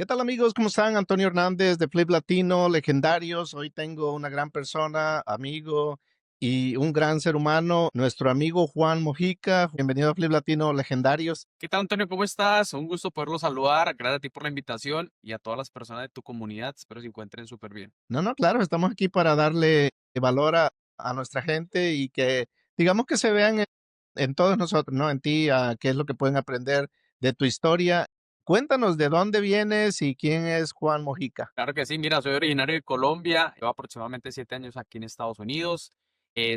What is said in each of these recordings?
¿Qué tal amigos? ¿Cómo están? Antonio Hernández de Flip Latino, legendarios. Hoy tengo una gran persona, amigo y un gran ser humano, nuestro amigo Juan Mojica. Bienvenido a Flip Latino, legendarios. ¿Qué tal, Antonio? ¿Cómo estás? Un gusto poderlo saludar. Gracias a ti por la invitación y a todas las personas de tu comunidad. Espero se encuentren súper bien. No, no, claro, estamos aquí para darle valor a nuestra gente y que digamos que se vean en todos nosotros, ¿no? En ti, qué es lo que pueden aprender de tu historia. Cuéntanos de dónde vienes y quién es Juan Mojica. Claro que sí, mira, soy originario de Colombia, llevo aproximadamente 7 años aquí en Estados Unidos.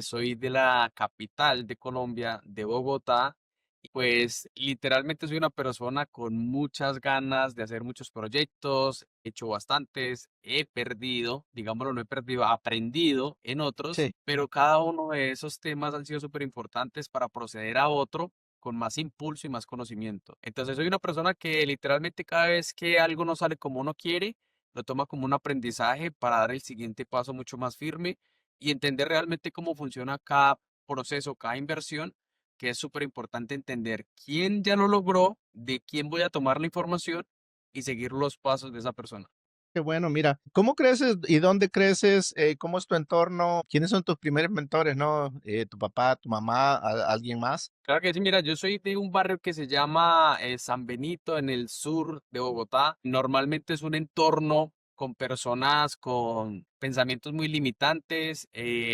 Soy de la capital de Colombia, de Bogotá. Y pues literalmente soy una persona con muchas ganas de hacer muchos proyectos, he hecho bastantes, he perdido, digámoslo, no he perdido, aprendido en otros, Sí. pero cada uno de esos temas han sido súper importantes para proceder a otro con más impulso y más conocimiento. Entonces soy una persona que literalmente cada vez que algo no sale como uno quiere, lo toma como un aprendizaje para dar el siguiente paso mucho más firme y entender realmente cómo funciona cada proceso, cada inversión, que es súper importante entender quién ya lo logró, de quién voy a tomar la información y seguir los pasos de esa persona. Qué bueno, mira, ¿cómo creces y dónde creces? ¿Cómo es tu entorno? ¿Quiénes son tus primeros mentores, no? ¿Tu papá, tu mamá, alguien más? Claro que sí, mira, yo soy de un barrio que se llama San Benito en el sur de Bogotá. Normalmente es un entorno con personas con pensamientos muy limitantes.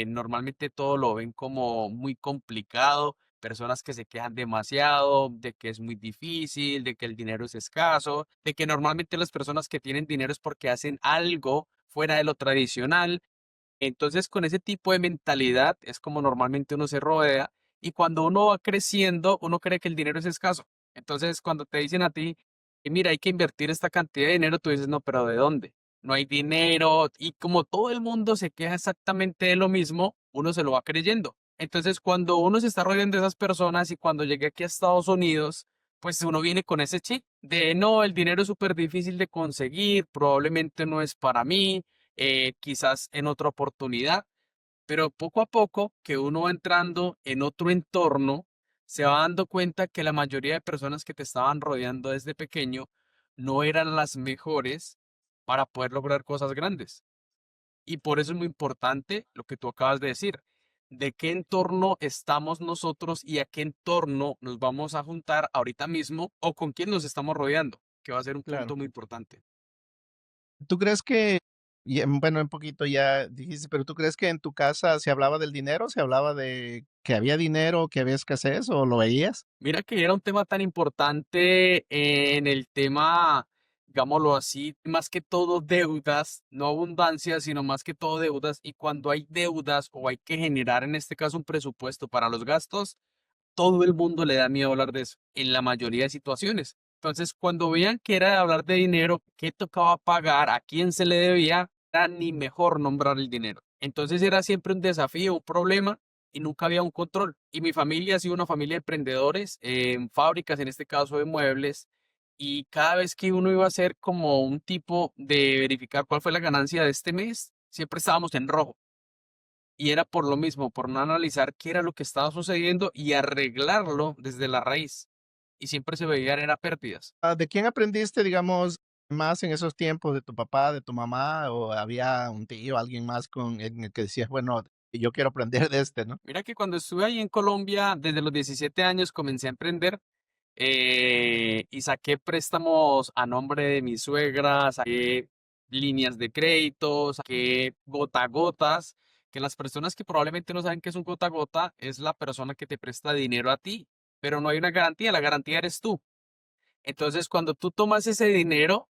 Normalmente todo lo ven como muy complicado. Personas que se quejan demasiado, de que es muy difícil, de que el dinero es escaso, de que normalmente las personas que tienen dinero es porque hacen algo fuera de lo tradicional. Entonces, con ese tipo de mentalidad es como normalmente uno se rodea y cuando uno va creciendo, uno cree que el dinero es escaso. Entonces, cuando te dicen a ti, mira, hay que invertir esta cantidad de dinero, tú dices, no, pero ¿de dónde? No hay dinero y como todo el mundo se queja exactamente de lo mismo, uno se lo va creyendo. Entonces, cuando uno se está rodeando de esas personas y cuando llegué aquí a Estados Unidos, pues uno viene con ese chip de no, el dinero es súper difícil de conseguir, probablemente no es para mí, quizás en otra oportunidad, pero poco a poco que uno va entrando en otro entorno, se va dando cuenta que la mayoría de personas que te estaban rodeando desde pequeño no eran las mejores para poder lograr cosas grandes. Y por eso es muy importante lo que tú acabas de decir, de qué entorno estamos nosotros y a qué entorno nos vamos a juntar ahorita mismo o con quién nos estamos rodeando, que va a ser un Claro. punto muy importante. ¿Tú crees que, bueno, un poquito ya dijiste, pero tú crees que en tu casa se hablaba del dinero? ¿Se hablaba de que había dinero, que había escasez o lo veías? Mira que era un tema tan importante en el tema, digámoslo así, más que todo deudas, no abundancia, sino más que todo deudas. Y cuando hay deudas o hay que generar, en este caso, un presupuesto para los gastos, todo el mundo le da miedo hablar de eso, en la mayoría de situaciones. Entonces, cuando veían que era de hablar de dinero, qué tocaba pagar, a quién se le debía, era ni mejor nombrar el dinero. Entonces era siempre un desafío, un problema y nunca había un control. Y mi familia ha sido una familia de emprendedores en fábricas, en este caso de muebles. Y cada vez que uno iba a hacer como un tipo de verificar cuál fue la ganancia de este mes, siempre estábamos en rojo. Y era por lo mismo, por no analizar qué era lo que estaba sucediendo y arreglarlo desde la raíz. Y siempre se veían era pérdidas. ¿De quién aprendiste, digamos, más en esos tiempos? ¿De tu papá, de tu mamá? ¿O había un tío, alguien más con en el que decías, bueno, yo quiero aprender de este, ¿no? Mira que cuando estuve ahí en Colombia, desde los 17 años comencé a emprender y saqué préstamos a nombre de mi suegra, saqué líneas de crédito, saqué gota a gotas, que las personas que probablemente no saben qué es un gota a gota es la persona que te presta dinero a ti, pero no hay una garantía, la garantía eres tú. Entonces, cuando tú tomas ese dinero,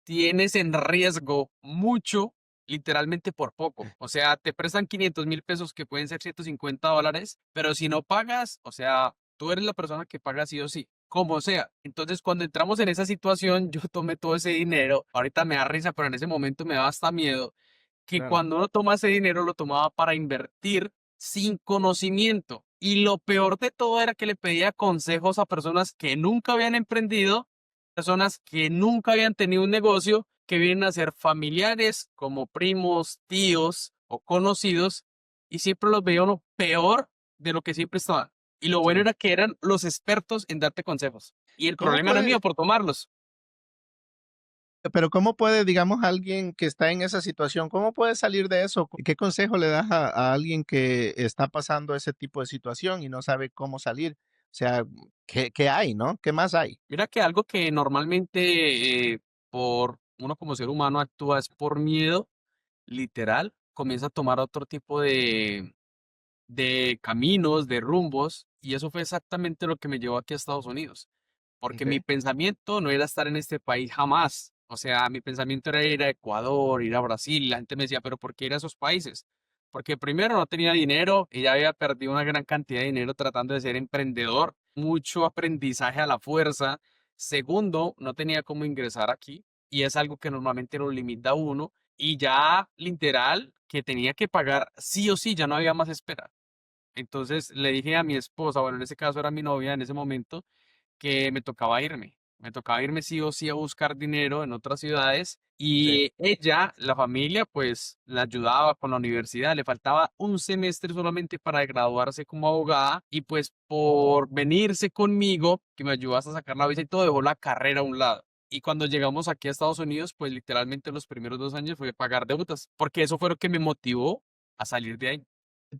tienes en riesgo mucho, literalmente por poco. O sea, te prestan 500.000 pesos que pueden ser $150, pero si no pagas, o sea, tú eres la persona que paga sí o sí, como sea. Entonces, cuando entramos en esa situación, yo tomé todo ese dinero. Ahorita me da risa, pero en ese momento me da hasta miedo que Claro. cuando uno toma ese dinero lo tomaba para invertir sin conocimiento. Y lo peor de todo era que le pedía consejos a personas que nunca habían emprendido, personas que nunca habían tenido un negocio, que vienen a ser familiares como primos, tíos o conocidos, y siempre los veía uno peor de lo que siempre estaban. Y lo bueno Sí. era que eran los expertos en darte consejos. Y el ¿Cómo problema era mío puede por tomarlos. Pero, ¿cómo puede, digamos, alguien que está en esa situación, cómo puede salir de eso? ¿Qué consejo le das a alguien que está pasando ese tipo de situación y no sabe cómo salir? O sea, ¿qué hay, no? ¿Qué más hay? Mira que algo que normalmente por uno como ser humano actúa es por miedo, literal, comienza a tomar otro tipo de caminos, de rumbos, y eso fue exactamente lo que me llevó aquí a Estados Unidos, porque mi Okey, pensamiento no era estar en este país jamás. O sea, mi pensamiento era ir a Ecuador, ir a Brasil, y la gente me decía, pero ¿por qué ir a esos países? Porque primero no tenía dinero y ya había perdido una gran cantidad de dinero tratando de ser emprendedor, mucho aprendizaje a la fuerza. Segundo, no tenía cómo ingresar aquí y es algo que normalmente lo limita a uno y ya literal que tenía que pagar sí o sí, ya no había más espera. Entonces le dije a mi esposa, bueno, en ese caso era mi novia en ese momento, que me tocaba irme. Me tocaba irme sí o sí a buscar dinero en otras ciudades sí, y ella, la familia, pues la ayudaba con la universidad. Le faltaba un semestre solamente para graduarse como abogada y pues por venirse conmigo, que me ayudaste a sacar la visa y todo, dejó la carrera a un lado. Y cuando llegamos aquí a Estados Unidos, pues literalmente los primeros 2 años fue pagar deudas, porque eso fue lo que me motivó a salir de ahí.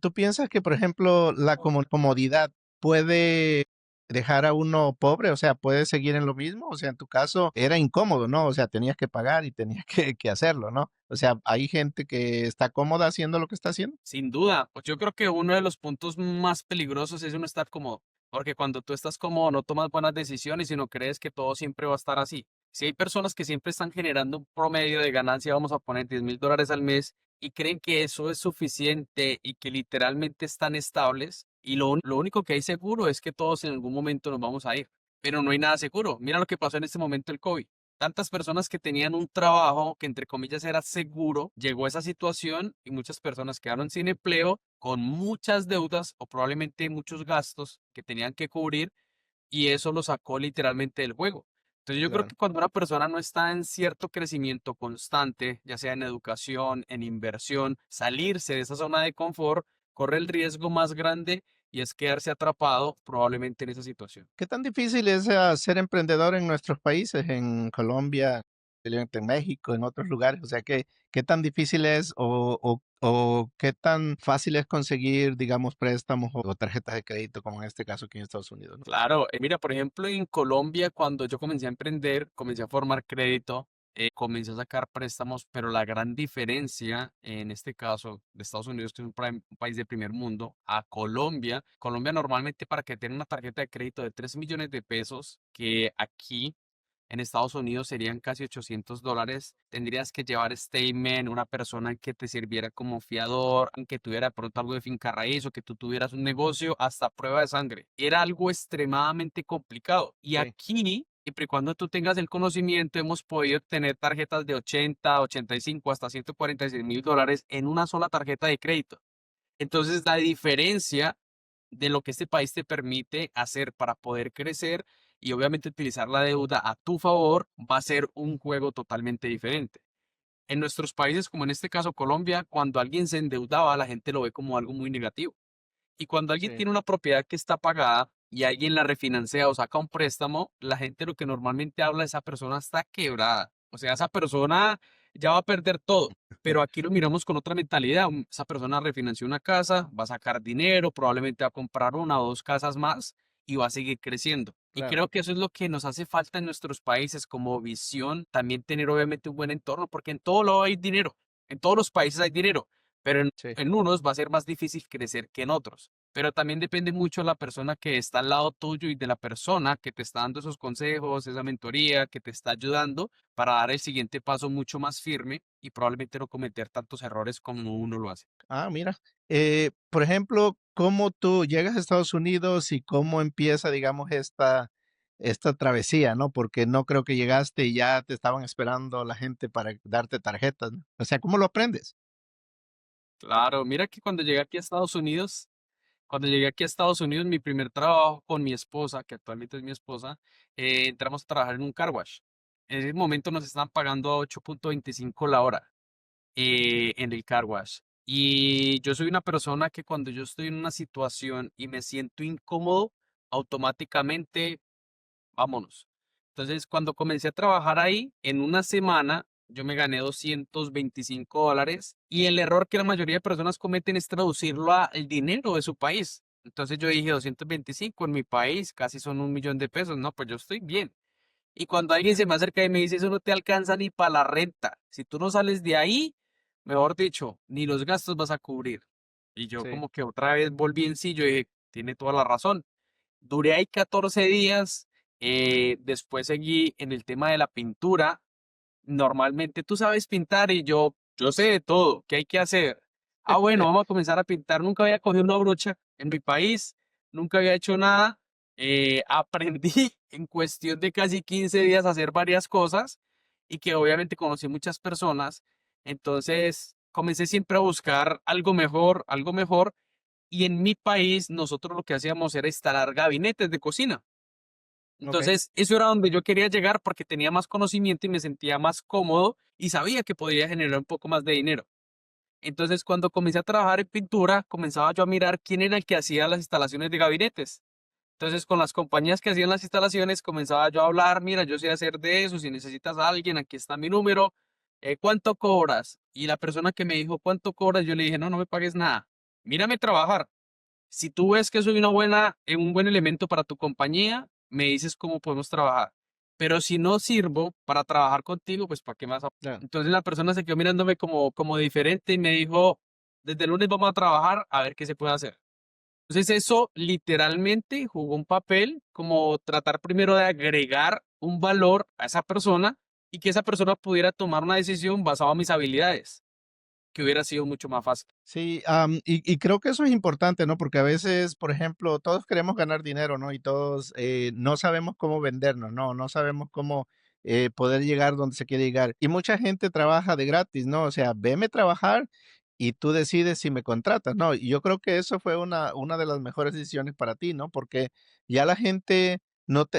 ¿tú piensas que, por ejemplo, la comodidad puede dejar a uno pobre? O sea, ¿puede seguir en lo mismo? O sea, en tu caso era incómodo, ¿no? O sea, tenías que pagar y tenías que hacerlo, ¿no? O sea, hay gente que está cómoda haciendo lo que está haciendo. Sin duda, pues yo creo que uno de los puntos más peligrosos es uno estar cómodo, porque cuando tú estás cómodo no tomas buenas decisiones y no crees que todo siempre va a estar así. Si hay personas que siempre están generando un promedio de ganancia, vamos a poner $10,000 al mes, y creen que eso es suficiente y que literalmente están estables, y lo único que hay seguro es que todos en algún momento nos vamos a ir, pero no hay nada seguro. Mira lo que pasó en este momento el COVID. Tantas personas que tenían un trabajo que entre comillas era seguro, llegó esa situación y muchas personas quedaron sin empleo, con muchas deudas o probablemente muchos gastos que tenían que cubrir y eso lo sacó literalmente del juego. Entonces yo creo Claro. que cuando una persona no está en cierto crecimiento constante, ya sea en educación, en inversión, salirse de esa zona de confort, corre el riesgo más grande y es quedarse atrapado probablemente en esa situación. ¿Qué tan difícil es ser emprendedor en nuestros países, en Colombia, en México, en otros lugares? O sea, ¿qué tan difícil es o qué tan fácil es conseguir, digamos, préstamos o tarjetas de crédito, como en este caso aquí en Estados Unidos, ¿no? Claro, mira, por ejemplo, en Colombia, cuando yo comencé a emprender, comencé a formar crédito, comencé a sacar préstamos, pero la gran diferencia en este caso de Estados Unidos, que es un país de primer mundo, a Colombia, Colombia normalmente para que tenga una tarjeta de crédito de 3 millones de pesos, que aquí en Estados Unidos serían casi $800. Tendrías que llevar statement, una persona que te sirviera como fiador, que tuviera de pronto algo de finca raíz o que tú tuvieras un negocio, hasta prueba de sangre. Era algo extremadamente complicado. Y Sí, aquí, siempre y cuando tú tengas el conocimiento, hemos podido tener tarjetas de 80, 85, hasta $146,000 en una sola tarjeta de crédito. Entonces, la diferencia de lo que este país te permite hacer para poder crecer y obviamente utilizar la deuda a tu favor va a ser un juego totalmente diferente. En nuestros países, como en este caso Colombia, cuando alguien se endeudaba, la gente lo ve como algo muy negativo. Y cuando alguien sí, tiene una propiedad que está pagada y alguien la refinancia o saca un préstamo, la gente lo que normalmente habla, esa persona está quebrada. O sea, esa persona ya va a perder todo. Pero aquí lo miramos con otra mentalidad. Esa persona refinanció una casa, va a sacar dinero, probablemente va a comprar una o dos casas más y va a seguir creciendo. Y claro, creo que eso es lo que nos hace falta en nuestros países como visión, también tener obviamente un buen entorno, porque en todo lado hay dinero, en todos los países hay dinero, pero sí. en unos va a ser más difícil crecer que en otros. Pero también depende mucho de la persona que está al lado tuyo y de la persona que te está dando esos consejos, esa mentoría, que te está ayudando para dar el siguiente paso mucho más firme y probablemente no cometer tantos errores como uno lo hace. Ah, mira. Por ejemplo, ¿cómo tú llegas a Estados Unidos y cómo empieza, digamos, esta travesía, ¿no? Porque no creo que llegaste y ya te estaban esperando la gente para darte tarjetas, ¿no? O sea, ¿cómo lo aprendes? Claro, mira que cuando llegué aquí a Estados Unidos, mi primer trabajo con mi esposa, que actualmente es mi esposa, entramos a trabajar en un car wash. En ese momento nos estaban pagando a 8.25 la hora en el car wash. Y yo soy una persona que cuando yo estoy en una situación y me siento incómodo, automáticamente vámonos. Entonces, cuando comencé a trabajar ahí, en una semana yo me gané $225 y el error que la mayoría de personas cometen es traducirlo al dinero de su país. Entonces yo dije 225 en mi país, casi son 1 millón de pesos. No, pues yo estoy bien. Y cuando alguien se me acerca y me dice, eso no te alcanza ni para la renta. Si tú no sales de ahí, mejor dicho, ni los gastos vas a cubrir. Y yo Sí, como que otra vez volví en sí, yo dije, tiene toda la razón. Duré ahí 14 días, después seguí en el tema de la pintura. Normalmente tú sabes pintar y yo sé de todo, ¿qué hay que hacer? Ah, bueno, vamos a comenzar a pintar. Nunca había cogido una brocha en mi país, nunca había hecho nada. Aprendí en cuestión de casi 15 días a hacer varias cosas y que obviamente conocí muchas personas. Entonces comencé siempre a buscar algo mejor, algo mejor. Y en mi país nosotros lo que hacíamos era instalar gabinetes de cocina. okey. Entonces, eso era donde yo quería llegar porque tenía más conocimiento y me sentía más cómodo y sabía que podía generar un poco más de dinero. Entonces, cuando comencé a trabajar en pintura, comenzaba yo a mirar quién era el que hacía las instalaciones de gabinetes. Entonces, con las compañías que hacían las instalaciones, comenzaba yo a hablar, mira, yo sé hacer de eso, si necesitas a alguien, aquí está mi número, ¿cuánto cobras? Y la persona que me dijo, ¿cuánto cobras? Yo le dije, no, no me pagues nada, mírame trabajar. Si tú ves que soy un buen elemento para tu compañía, me dices cómo podemos trabajar. Pero si no sirvo para trabajar contigo, pues ¿para qué más? Claro. Entonces la persona se quedó mirándome como diferente y me dijo, desde el lunes vamos a trabajar a ver qué se puede hacer. Entonces eso literalmente jugó un papel como tratar primero de agregar un valor a esa persona y que esa persona pudiera tomar una decisión basada en mis habilidades, que hubiera sido mucho más fácil. Sí, y creo que eso es importante, ¿no? Porque a veces, por ejemplo, todos queremos ganar dinero, ¿no? Y todos no sabemos cómo vendernos, ¿no? No sabemos cómo poder llegar donde se quiere llegar. Y mucha gente trabaja de gratis, ¿no? O sea, veme trabajar y tú decides si me contratas, ¿no? Y yo creo que eso fue una de las mejores decisiones para ti, ¿no? Porque ya la gente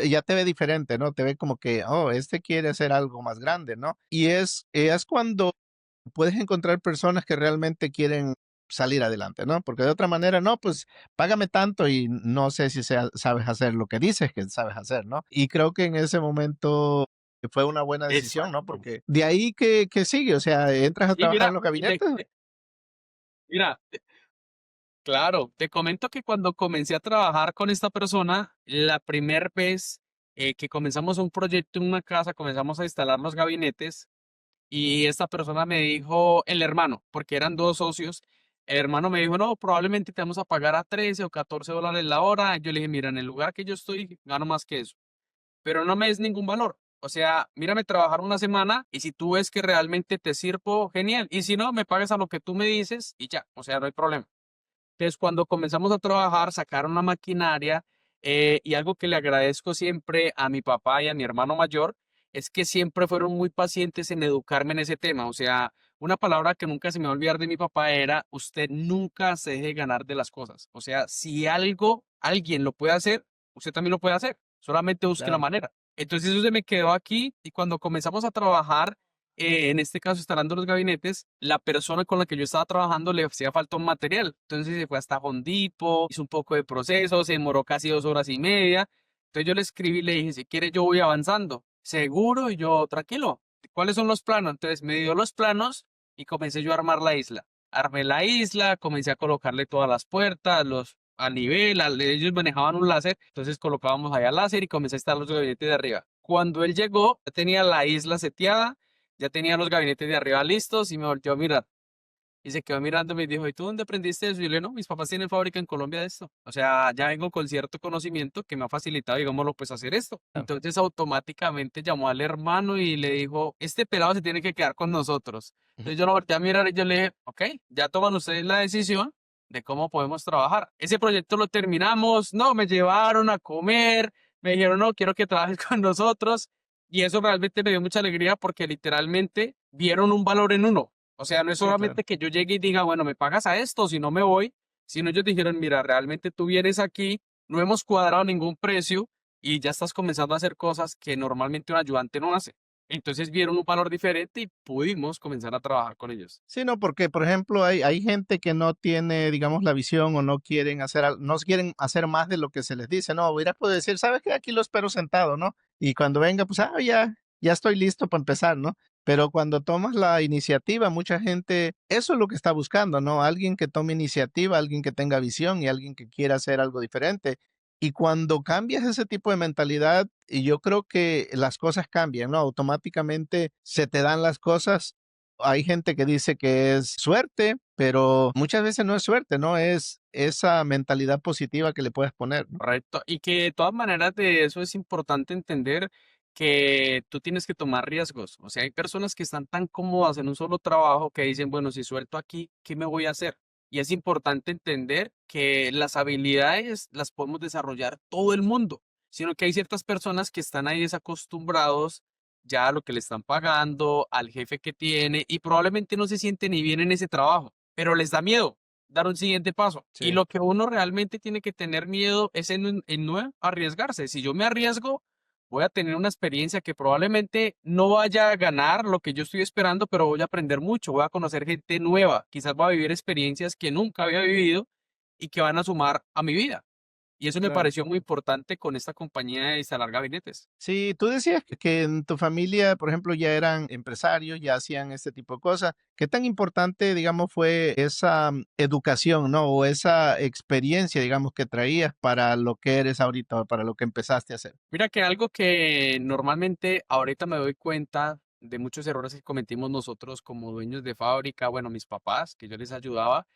ya te ve diferente, ¿no? Te ve como que, oh, este quiere hacer algo más grande, ¿no? Y es cuando puedes encontrar personas que realmente quieren salir adelante, ¿no? Porque de otra manera, no, pues págame tanto y no sé si sabes hacer lo que dices que sabes hacer, ¿no? Y creo que en ese momento fue una buena decisión, ¿no? Exacto. Porque de ahí que sigue, o sea, entras a Sí, trabajar en mira, los gabinetes. mira, claro, te comento que cuando comencé a trabajar con esta persona, la primera vez que comenzamos un proyecto en una casa, comenzamos a instalar los gabinetes y esta persona me dijo, el hermano, porque eran dos socios, el hermano me dijo, no, probablemente te vamos a pagar a 13 o $14 la hora. Yo le dije, mira, en el lugar que yo estoy, gano más que eso, pero no me des ningún valor. O sea, mírame trabajar una semana y si tú ves que realmente te sirvo, genial. Y si no, me pagas a lo que tú me dices y ya, o sea, no hay problema. Entonces, cuando comenzamos a trabajar, sacaron la maquinaria y algo que le agradezco siempre a mi papá y a mi hermano mayor es que siempre fueron muy pacientes en educarme en ese tema. O sea, una palabra que nunca se me va a olvidar de mi papá era, usted nunca se deje ganar de las cosas. O sea, si algo, alguien lo puede hacer, usted también lo puede hacer. Solamente busque la Claro, manera. Entonces eso se me quedó aquí y cuando comenzamos a trabajar en este caso instalando los gabinetes, la persona con la que yo estaba trabajando le hacía falta un material. Entonces se fue hasta Home Depot, hizo un poco de proceso, se demoró casi 2 horas y media. Entonces yo le escribí y le dije, si quiere yo voy avanzando. ¿Seguro? Y yo, tranquilo. ¿Cuáles son los planos? Entonces me dio los planos y comencé yo a armar la isla. Armé la isla, comencé a colocarle todas las puertas, los a nivel, ellos manejaban un láser, entonces colocábamos allá láser y comencé a instalar los gabinetes de arriba. Cuando él llegó, ya tenía la isla seteada, ya tenía los gabinetes de arriba listos y me volteó a mirar. Y se quedó mirando y me dijo, ¿y tú dónde aprendiste eso? Y yo le dije, no, mis papás tienen fábrica en Colombia de esto. O sea, ya vengo con cierto conocimiento que me ha facilitado, digámoslo, pues hacer esto. claro. Entonces automáticamente llamó al hermano y le dijo, este pelado se tiene que quedar con nosotros. Ujú. Entonces yo lo volteé a mirar y yo le dije, ok, ya toman ustedes la decisión de cómo podemos trabajar. Ese proyecto lo terminamos, no, me llevaron a comer, me dijeron, no, quiero que trabajes con nosotros. Y eso realmente me dio mucha alegría porque literalmente vieron un valor en uno. O sea, no es Sí, claro. solamente que yo llegue y diga, bueno, me pagas a esto, si no me voy, sino ellos dijeron, mira, realmente tú vienes aquí, no hemos cuadrado ningún precio y ya estás comenzando a hacer cosas que normalmente un ayudante no hace. Entonces vieron un valor diferente y pudimos comenzar a trabajar con ellos. Sí, no, porque, por ejemplo, hay gente que no tiene, digamos, la visión o no quieren hacer más de lo que se les dice, ¿no? Hubieras podido decir: "¿Sabes qué? Aquí lo espero sentado", ¿no? Y cuando venga, pues, ya estoy listo para empezar, ¿no? Pero cuando tomas la iniciativa, mucha gente eso es lo que está buscando, ¿no? Alguien que tome iniciativa, alguien que tenga visión y alguien que quiera hacer algo diferente. Y cuando cambias ese tipo de mentalidad, y yo creo que las cosas cambian, ¿no? Automáticamente se te dan las cosas. Hay gente que dice que es suerte, pero muchas veces no es suerte, ¿no? Es esa mentalidad positiva que le puedes poner, ¿no? Correcto. Y que de todas maneras de eso es importante entender que tú tienes que tomar riesgos. O sea, hay personas que están tan cómodas en un solo trabajo que dicen, bueno, si suelto aquí, ¿qué me voy a hacer? Y es importante entender que las habilidades las podemos desarrollar todo el mundo, sino que hay ciertas personas que están ahí desacostumbrados ya a lo que le están pagando, al jefe que tiene, y probablemente no se sienten ni bien en ese trabajo, pero les da miedo dar un siguiente paso. Y Sí, lo que uno realmente tiene que tener miedo es en no arriesgarse. Si yo me arriesgo, voy a tener una experiencia que probablemente no vaya a ganar lo que yo estoy esperando, pero voy a aprender mucho, voy a conocer gente nueva, quizás voy a vivir experiencias que nunca había vivido y que van a sumar a mi vida. Y eso me claro. pareció muy importante con esta compañía de instalar gabinetes. Sí, tú decías que en tu familia, por ejemplo, ya eran empresarios, ya hacían este tipo de cosas. ¿Qué tan importante, digamos, fue esa educación, ¿no? O esa experiencia, digamos, que traías para lo que eres ahorita, o para lo que empezaste a hacer? Mira que algo que normalmente ahorita me doy cuenta de muchos errores que cometimos nosotros como dueños de fábrica, bueno, mis papás, que yo les ayudaba,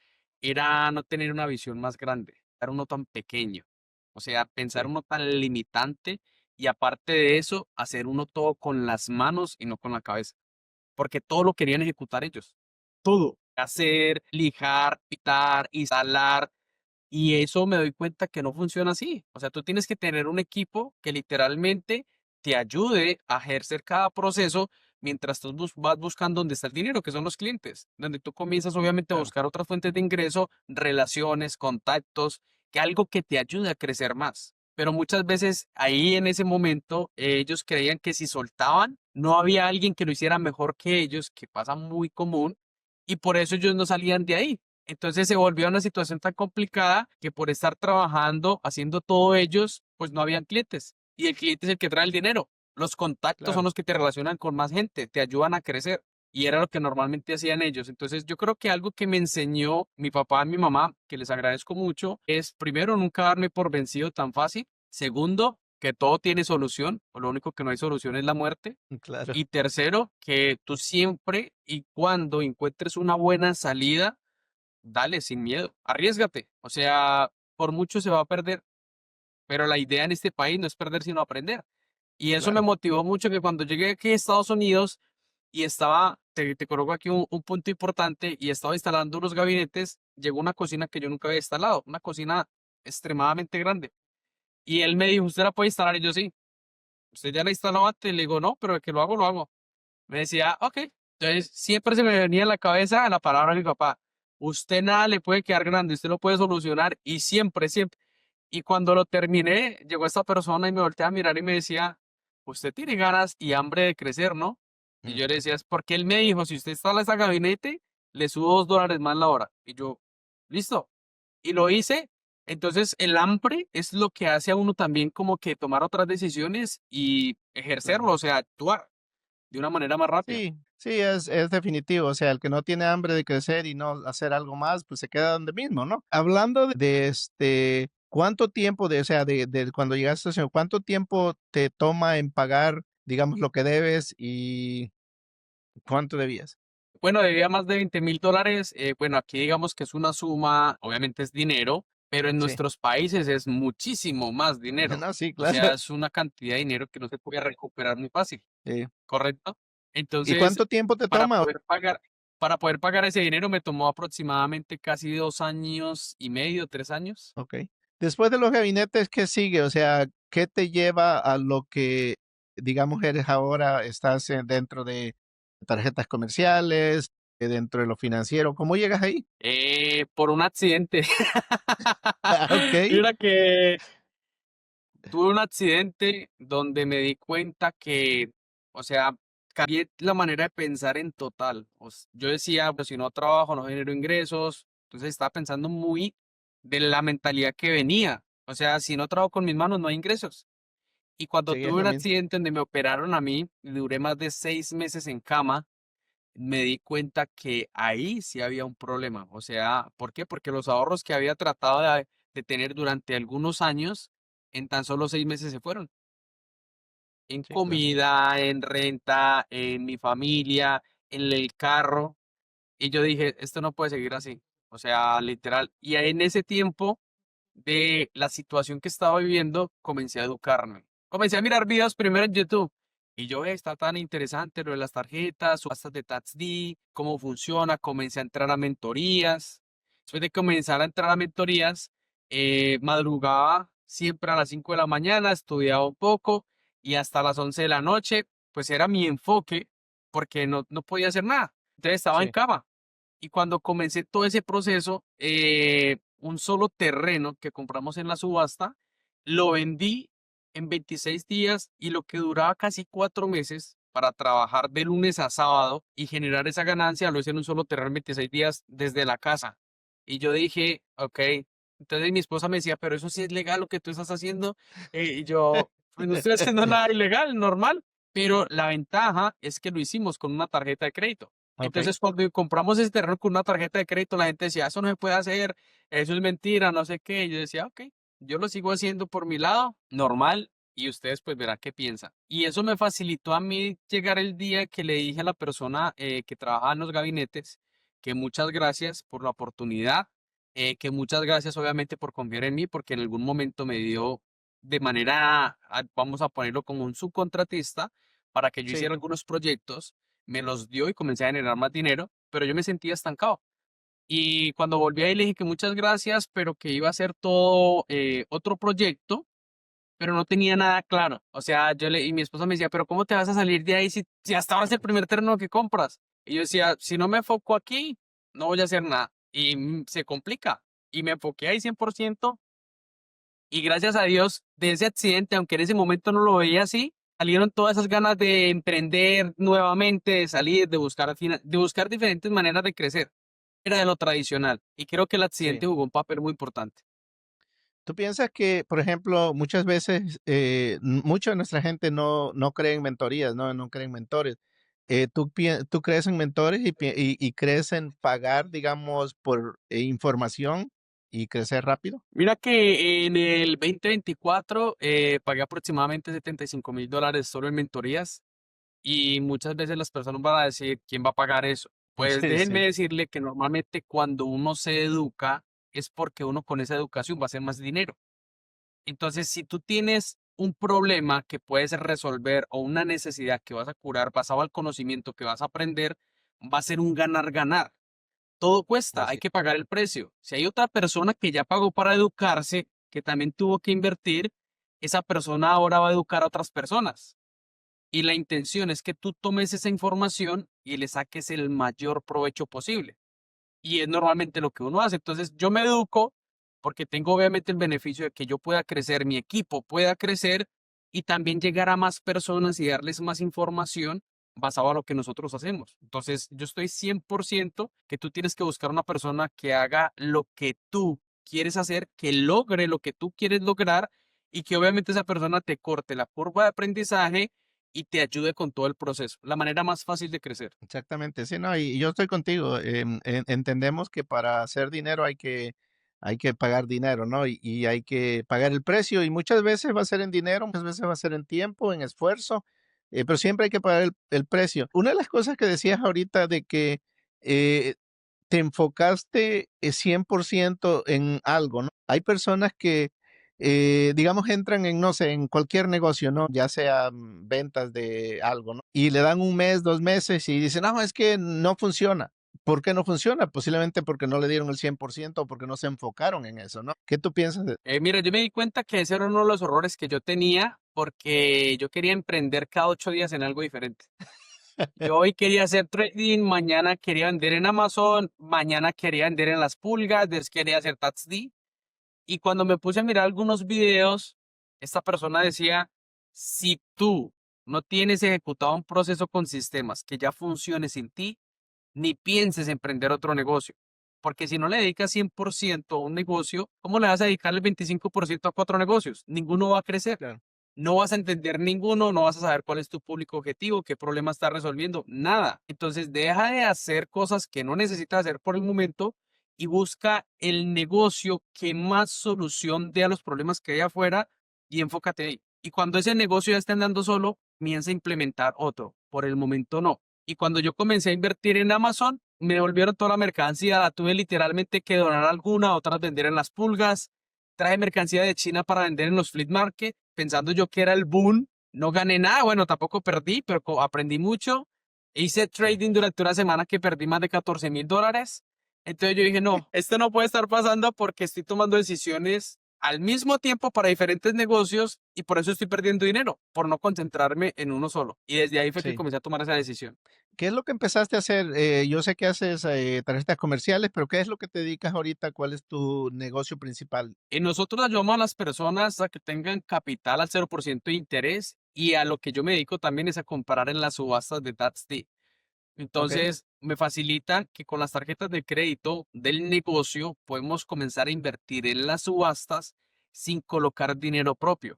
era no tener una visión más grande, era uno tan pequeño, o sea, pensar Sí, uno tan limitante y aparte de eso, hacer uno todo con las manos y no con la cabeza, porque todo lo querían ejecutar ellos, todo, hacer, lijar, pitar, instalar, y eso me doy cuenta que no funciona así. O sea, tú tienes que tener un equipo que literalmente te ayude a ejercer cada proceso mientras tú vas buscando dónde está el dinero, que son los clientes, donde tú comienzas obviamente a claro. buscar otras fuentes de ingreso, relaciones, contactos, que algo que te ayude a crecer más. Pero muchas veces ahí en ese momento ellos creían que si soltaban, no había alguien que lo hiciera mejor que ellos, que pasa muy común, y por eso ellos no salían de ahí. Entonces se volvió una situación tan complicada que por estar trabajando, haciendo todo ellos, pues no habían clientes. Y el cliente es el que trae el dinero. Los contactos son Claro. los que te relacionan con más gente, te ayudan a crecer. Y era lo que normalmente hacían ellos. Entonces yo creo que algo que me enseñó mi papá y mi mamá, que les agradezco mucho, es primero nunca darme por vencido tan fácil. Segundo, que todo tiene solución, o lo único que no hay solución es la muerte. Claro. Y tercero, que tú siempre y cuando encuentres una buena salida, dale, sin miedo, arriesgate. O sea, por mucho se va a perder, pero la idea en este país no es perder, sino aprender. Y eso me Claro. motivó mucho que cuando llegué aquí a Estados Unidos y estaba, te coloco aquí un punto importante, y estaba instalando unos gabinetes, llegó una cocina que yo nunca había instalado, una cocina extremadamente grande. Y él me dijo, ¿usted la puede instalar? Y yo sí. ¿Usted ya la instaló antes? Le digo, no, pero de que lo hago, lo hago. Me decía, ok. Entonces, siempre se me venía en la cabeza la palabra de mi papá. Usted nada le puede quedar grande, usted lo puede solucionar y siempre, siempre. Y cuando lo terminé, llegó esta persona y me volteó a mirar y me decía, usted tiene ganas y hambre de crecer, ¿no? Y yo le Ujú. decía, es porque él me dijo, si usted instala ese gabinete, le subo $2 más la hora. Y yo, listo. Y lo hice. Entonces, el hambre es lo que hace a uno también como que tomar otras decisiones y Claro. ejercerlo, o sea, actuar de una manera más rápida. Sí, sí, es definitivo. O sea, el que no tiene hambre de crecer y no hacer algo más, pues se queda donde mismo, ¿no? Hablando ¿cuánto tiempo o sea, de cuando llegaste a estación, cuánto tiempo te toma en pagar, digamos, lo que debes y cuánto debías? Bueno, debía más de $20,000. Bueno, aquí digamos que es una suma, obviamente es dinero, pero en Sí. nuestros países es muchísimo más dinero. No, sí, O claro. sea, es una cantidad de dinero que no se puede recuperar muy fácil, Sí. ¿correcto? ¿Y Entonces, cuánto tiempo te para toma? poder pagar, para poder pagar ese dinero me tomó aproximadamente casi 2 años y medio, 3 años. Okey. Después de los gabinetes, ¿qué sigue? O sea, ¿qué te lleva a lo que, digamos, eres ahora? ¿Estás, dentro de tarjetas comerciales, dentro de lo financiero? ¿Cómo llegas ahí? Por un accidente. Ah, okey. Mira que tuve un accidente donde me di cuenta que, o sea, cambié la manera de pensar en total. Yo decía, pues si no trabajo, no genero ingresos. Entonces estaba pensando muy de la mentalidad que venía. O sea, si no trabajo con mis manos, no hay ingresos. Y cuando Sí, es tuve lo un mismo. accidente donde me operaron a mí, y duré más de 6 meses en cama, me di cuenta que ahí sí había un problema. O sea, ¿por qué? Porque los ahorros que había tratado de tener durante algunos años, en tan solo 6 meses se fueron. En Sí, claro. comida, en renta, en mi familia, en el carro. Y yo dije, esto no puede seguir así. O sea, literal. Y en ese tiempo de la situación que estaba viviendo, comencé a educarme. Comencé a mirar videos primero en YouTube. Y yo, está tan interesante lo de las tarjetas, subastas de TaxD, cómo funciona. Comencé a entrar a mentorías. Después de comenzar a entrar a mentorías, madrugaba siempre a las 5 de la mañana, estudiaba un poco y hasta las 11 de la noche, pues era mi enfoque porque no podía hacer nada. Entonces estaba en Sí, cama. Y cuando comencé todo ese proceso, un solo terreno que compramos en la subasta, lo vendí en 26 días y lo que duraba casi 4 meses para trabajar de lunes a sábado y generar esa ganancia, lo hice en un solo terreno en 26 días desde la casa. Y yo dije, ok, entonces mi esposa me decía, pero eso sí es legal lo que tú estás haciendo. Y yo, pues no estoy haciendo nada ilegal, normal. Pero la ventaja es que lo hicimos con una tarjeta de crédito. okey. Entonces, cuando compramos ese terreno con una tarjeta de crédito, la gente decía, eso no se puede hacer, eso es mentira, no sé qué. Y yo decía, ok, yo lo sigo haciendo por mi lado, normal, y ustedes pues verán qué piensan. Y eso me facilitó a mí llegar el día que le dije a la persona que trabajaba en los gabinetes que muchas gracias por la oportunidad, que muchas gracias obviamente por confiar en mí, porque en algún momento me dio de manera, vamos a ponerlo como un subcontratista, para que yo Sí, hiciera algunos proyectos, me los dio y comencé a generar más dinero, pero yo me sentía estancado. Y cuando volví ahí le dije que muchas gracias, pero que iba a hacer todo otro proyecto, pero no tenía nada claro. O sea, y mi esposa me decía, pero ¿cómo te vas a salir de ahí si hasta ahora es el primer terreno que compras? Y yo decía, si no me enfoco aquí, no voy a hacer nada. Y se complica. Y me enfoqué ahí 100%. Y gracias a Dios, de ese accidente, aunque en ese momento no lo veía así, salieron todas esas ganas de emprender nuevamente, de salir, de buscar diferentes maneras de crecer. Era de lo tradicional. Y creo que el sí. accidente jugó un papel muy importante. ¿Tú piensas que, por ejemplo, muchas veces, mucha de nuestra gente no cree en mentorías, no cree en mentores? ¿Tú crees en mentores y crees en pagar, digamos, por información y crecer rápido? Mira que en el 2024 pagué aproximadamente $75,000 solo en mentorías y muchas veces las personas van a decir, ¿quién va a pagar eso? Pues Sí, déjenme sí, decirle que normalmente cuando uno se educa es porque uno con esa educación va a hacer más dinero. Entonces, si tú tienes un problema que puedes resolver o una necesidad que vas a curar basado al conocimiento que vas a aprender, va a ser un ganar-ganar. Todo cuesta, hay así que pagar el precio. Si hay otra persona que ya pagó para educarse, que también tuvo que invertir, esa persona ahora va a educar a otras personas. Y la intención es que tú tomes esa información y le saques el mayor provecho posible. Y es normalmente lo que uno hace. Entonces, yo me educo porque tengo obviamente el beneficio de que yo pueda crecer, mi equipo pueda crecer y también llegar a más personas y darles más información basado a lo que nosotros hacemos. Entonces, yo estoy 100% que tú tienes que buscar una persona que haga lo que tú quieres hacer, que logre lo que tú quieres lograr y que obviamente esa persona te corte la curva de aprendizaje y te ayude con todo el proceso. La manera más fácil de crecer. exactamente. Sí, no, y yo estoy contigo. Entendemos que para hacer dinero hay que pagar dinero, ¿no? Y hay que pagar el precio, y muchas veces va a ser en dinero, muchas veces va a ser en tiempo, en esfuerzo, pero siempre hay que pagar el precio. Una de las cosas que decías ahorita de que eh, te enfocaste 100% en algo, ¿no? Hay personas que, digamos, entran en, no sé, en cualquier negocio, ¿no? Ya sea ventas de algo, ¿no? Y le dan un mes, 2 meses y dicen, no, es que no funciona. ¿Por qué no funciona? Posiblemente porque no le dieron el 100% o porque no se enfocaron en eso, ¿no? ¿Qué tú piensas de? Mira, yo me di cuenta que ese era uno de los errores que yo tenía porque yo quería emprender cada 8 días en algo diferente. Yo hoy quería hacer trading, mañana quería vender en Amazon, mañana quería vender en las pulgas, después quería hacer TaxD. Y cuando me puse a mirar algunos videos, esta persona decía, si tú no tienes ejecutado un proceso con sistemas que ya funcione sin ti, ni pienses emprender otro negocio. Porque si no le dedicas 100% a un negocio, ¿cómo le vas a dedicar el 25% a 4 negocios? Ninguno va a crecer. Claro, No vas a entender ninguno, no vas a saber cuál es tu público objetivo, qué problema estás resolviendo, nada. Entonces deja de hacer cosas que no necesitas hacer por el momento y busca el negocio que más solución dé a los problemas que hay afuera y enfócate ahí. Y cuando ese negocio ya esté andando solo, comienza a implementar otro. Por el momento no. Y cuando yo comencé a invertir en Amazon, me devolvieron toda la mercancía, la tuve literalmente que donar alguna, otras vender en las pulgas. Traje mercancía de China para vender en los flea market, pensando yo que era el boom. No gané nada, bueno, tampoco perdí, pero aprendí mucho. Hice sí. trading durante una semana que perdí más de $14,000. Entonces yo dije, no, esto no puede estar pasando porque estoy tomando decisiones al mismo tiempo para diferentes negocios y por eso estoy perdiendo dinero, por no concentrarme en uno solo. Y desde ahí fue que Sí. comencé a tomar esa decisión. ¿Qué es lo que empezaste a hacer? Yo sé que haces tarjetas comerciales, pero ¿qué es lo que te dedicas ahorita? ¿Cuál es tu negocio principal? Y nosotros ayudamos a las personas a que tengan capital al 0% de interés y a lo que yo me dedico también es a comprar en las subastas de That's. Ok, Entonces, me facilita que con las tarjetas de crédito del negocio podemos comenzar a invertir en las subastas sin colocar dinero propio.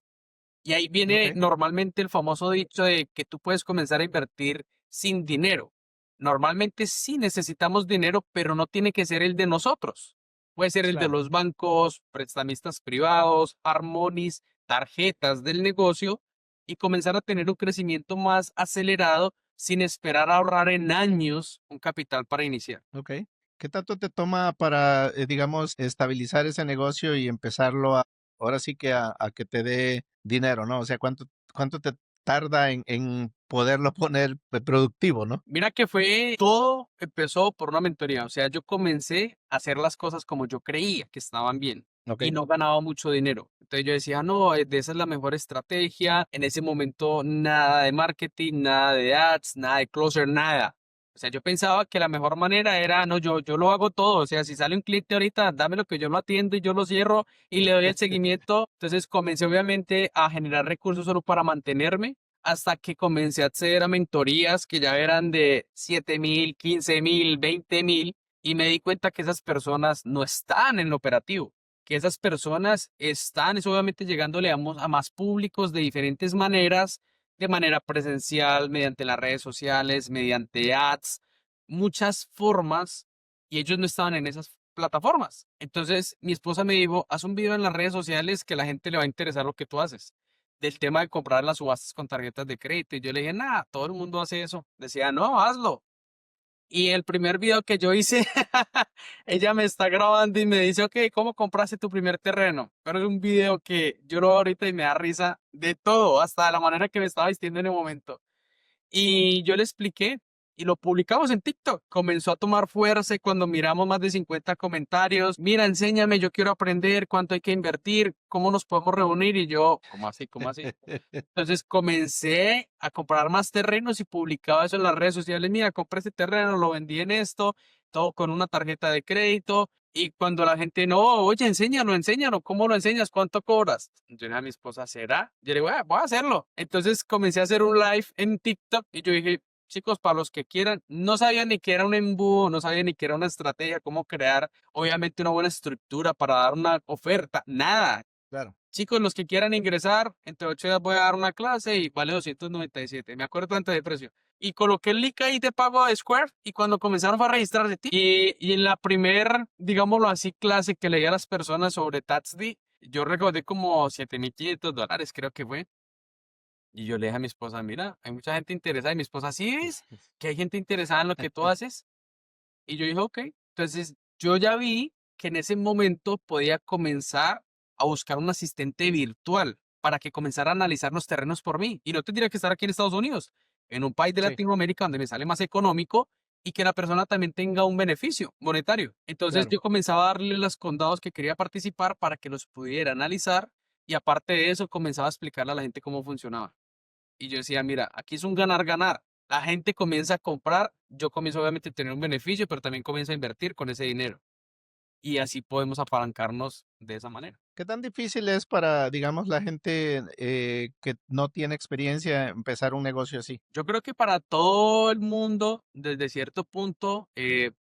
Y ahí viene ok, normalmente el famoso dicho de que tú puedes comenzar a invertir sin dinero. Normalmente sí necesitamos dinero, pero no tiene que ser el de nosotros. Puede ser el de claro. los bancos, prestamistas privados, Harmonis, tarjetas del negocio y comenzar a tener un crecimiento más acelerado sin esperar a ahorrar en años un capital para iniciar. Ok. ¿Qué tanto te toma para, digamos, estabilizar ese negocio y empezarlo ahora sí que a que te dé dinero, ¿no? O sea, ¿cuánto te tarda en poderlo poner productivo, ¿no? Mira que todo empezó por una mentoría, o sea, yo comencé a hacer las cosas como yo creía que estaban bien Ok, y no ganaba mucho dinero. Entonces yo decía, no, de esa es la mejor estrategia. En ese momento nada de marketing, nada de ads, nada de closer, nada. O sea, yo pensaba que la mejor manera era, no, yo lo hago todo. O sea, si sale un cliente ahorita, dámelo que yo lo atiendo y yo lo cierro y le doy el seguimiento. Entonces comencé obviamente a generar recursos solo para mantenerme hasta que comencé a acceder a mentorías que ya eran de 7,000, 15,000, 20,000 y me di cuenta que esas personas no están en lo operativo, que esas personas están, es obviamente llegándole a más públicos de diferentes maneras, de manera presencial, mediante las redes sociales, mediante ads, muchas formas y ellos no estaban en esas plataformas. Entonces mi esposa me dijo, haz un video en las redes sociales que a la gente le va a interesar lo que tú haces del tema de comprar las subastas con tarjetas de crédito. Y yo le dije, nada, todo el mundo hace eso. Decía, no, hazlo. Y el primer video que yo hice, ella me está grabando y me dice, ok, ¿cómo compraste tu primer terreno? Pero es un video que yo lo veo ahorita y me da risa de todo, hasta de la manera que me estaba vistiendo en el momento. Y yo le expliqué y lo publicamos en TikTok. Comenzó a tomar fuerza y cuando miramos más de 50 comentarios, mira, enséñame, yo quiero aprender cuánto hay que invertir, cómo nos podemos reunir y yo, ¿cómo así? ¿Cómo así? Entonces comencé a comprar más terrenos y publicaba eso en las redes sociales. Mira, compré este terreno, lo vendí en esto, todo con una tarjeta de crédito. Y cuando la gente, no, oye, enséñalo, enséñalo, ¿cómo lo enseñas? ¿Cuánto cobras? Yo le dije a mi esposa, ¿será? Yo le digo, "Ah, voy a hacerlo". Entonces comencé a hacer un live en TikTok y yo dije, chicos, para los que quieran, no sabía ni que era un embudo, no sabía ni que era una estrategia, cómo crear, obviamente, una buena estructura para dar una oferta, nada. claro. Chicos, los que quieran ingresar, entre 8 días voy a dar una clase y vale 297. Me acuerdo antes de precio. Y coloqué el link ahí de pago de Square y cuando comenzaron fue a registrarse. Y en la primer, digámoslo así, clase que leía a las personas sobre TaxD, yo recaudé como $7,500, creo que fue. Y yo le dije a mi esposa, mira, hay mucha gente interesada. Y mi esposa, ¿sí ves que hay gente interesada en lo que tú haces? Y yo dije, ok. Entonces, yo ya vi que en ese momento podía comenzar a buscar un asistente virtual para que comenzara a analizar los terrenos por mí. Y no tendría que estar aquí en Estados Unidos, en un país de Sí, Latinoamérica donde me sale más económico y que la persona también tenga un beneficio monetario. Entonces, claro. yo comenzaba a darle los condados que quería participar para que los pudiera analizar y aparte de eso, comenzaba a explicarle a la gente cómo funcionaba. Y yo decía, mira, aquí es un ganar-ganar. La gente comienza a comprar, yo comienzo obviamente a tener un beneficio, pero también comienzo a invertir con ese dinero. Y así podemos apalancarnos de esa manera. ¿Qué tan difícil es para, digamos, la gente que no tiene experiencia empezar un negocio así? Yo creo que para todo el mundo, desde cierto punto,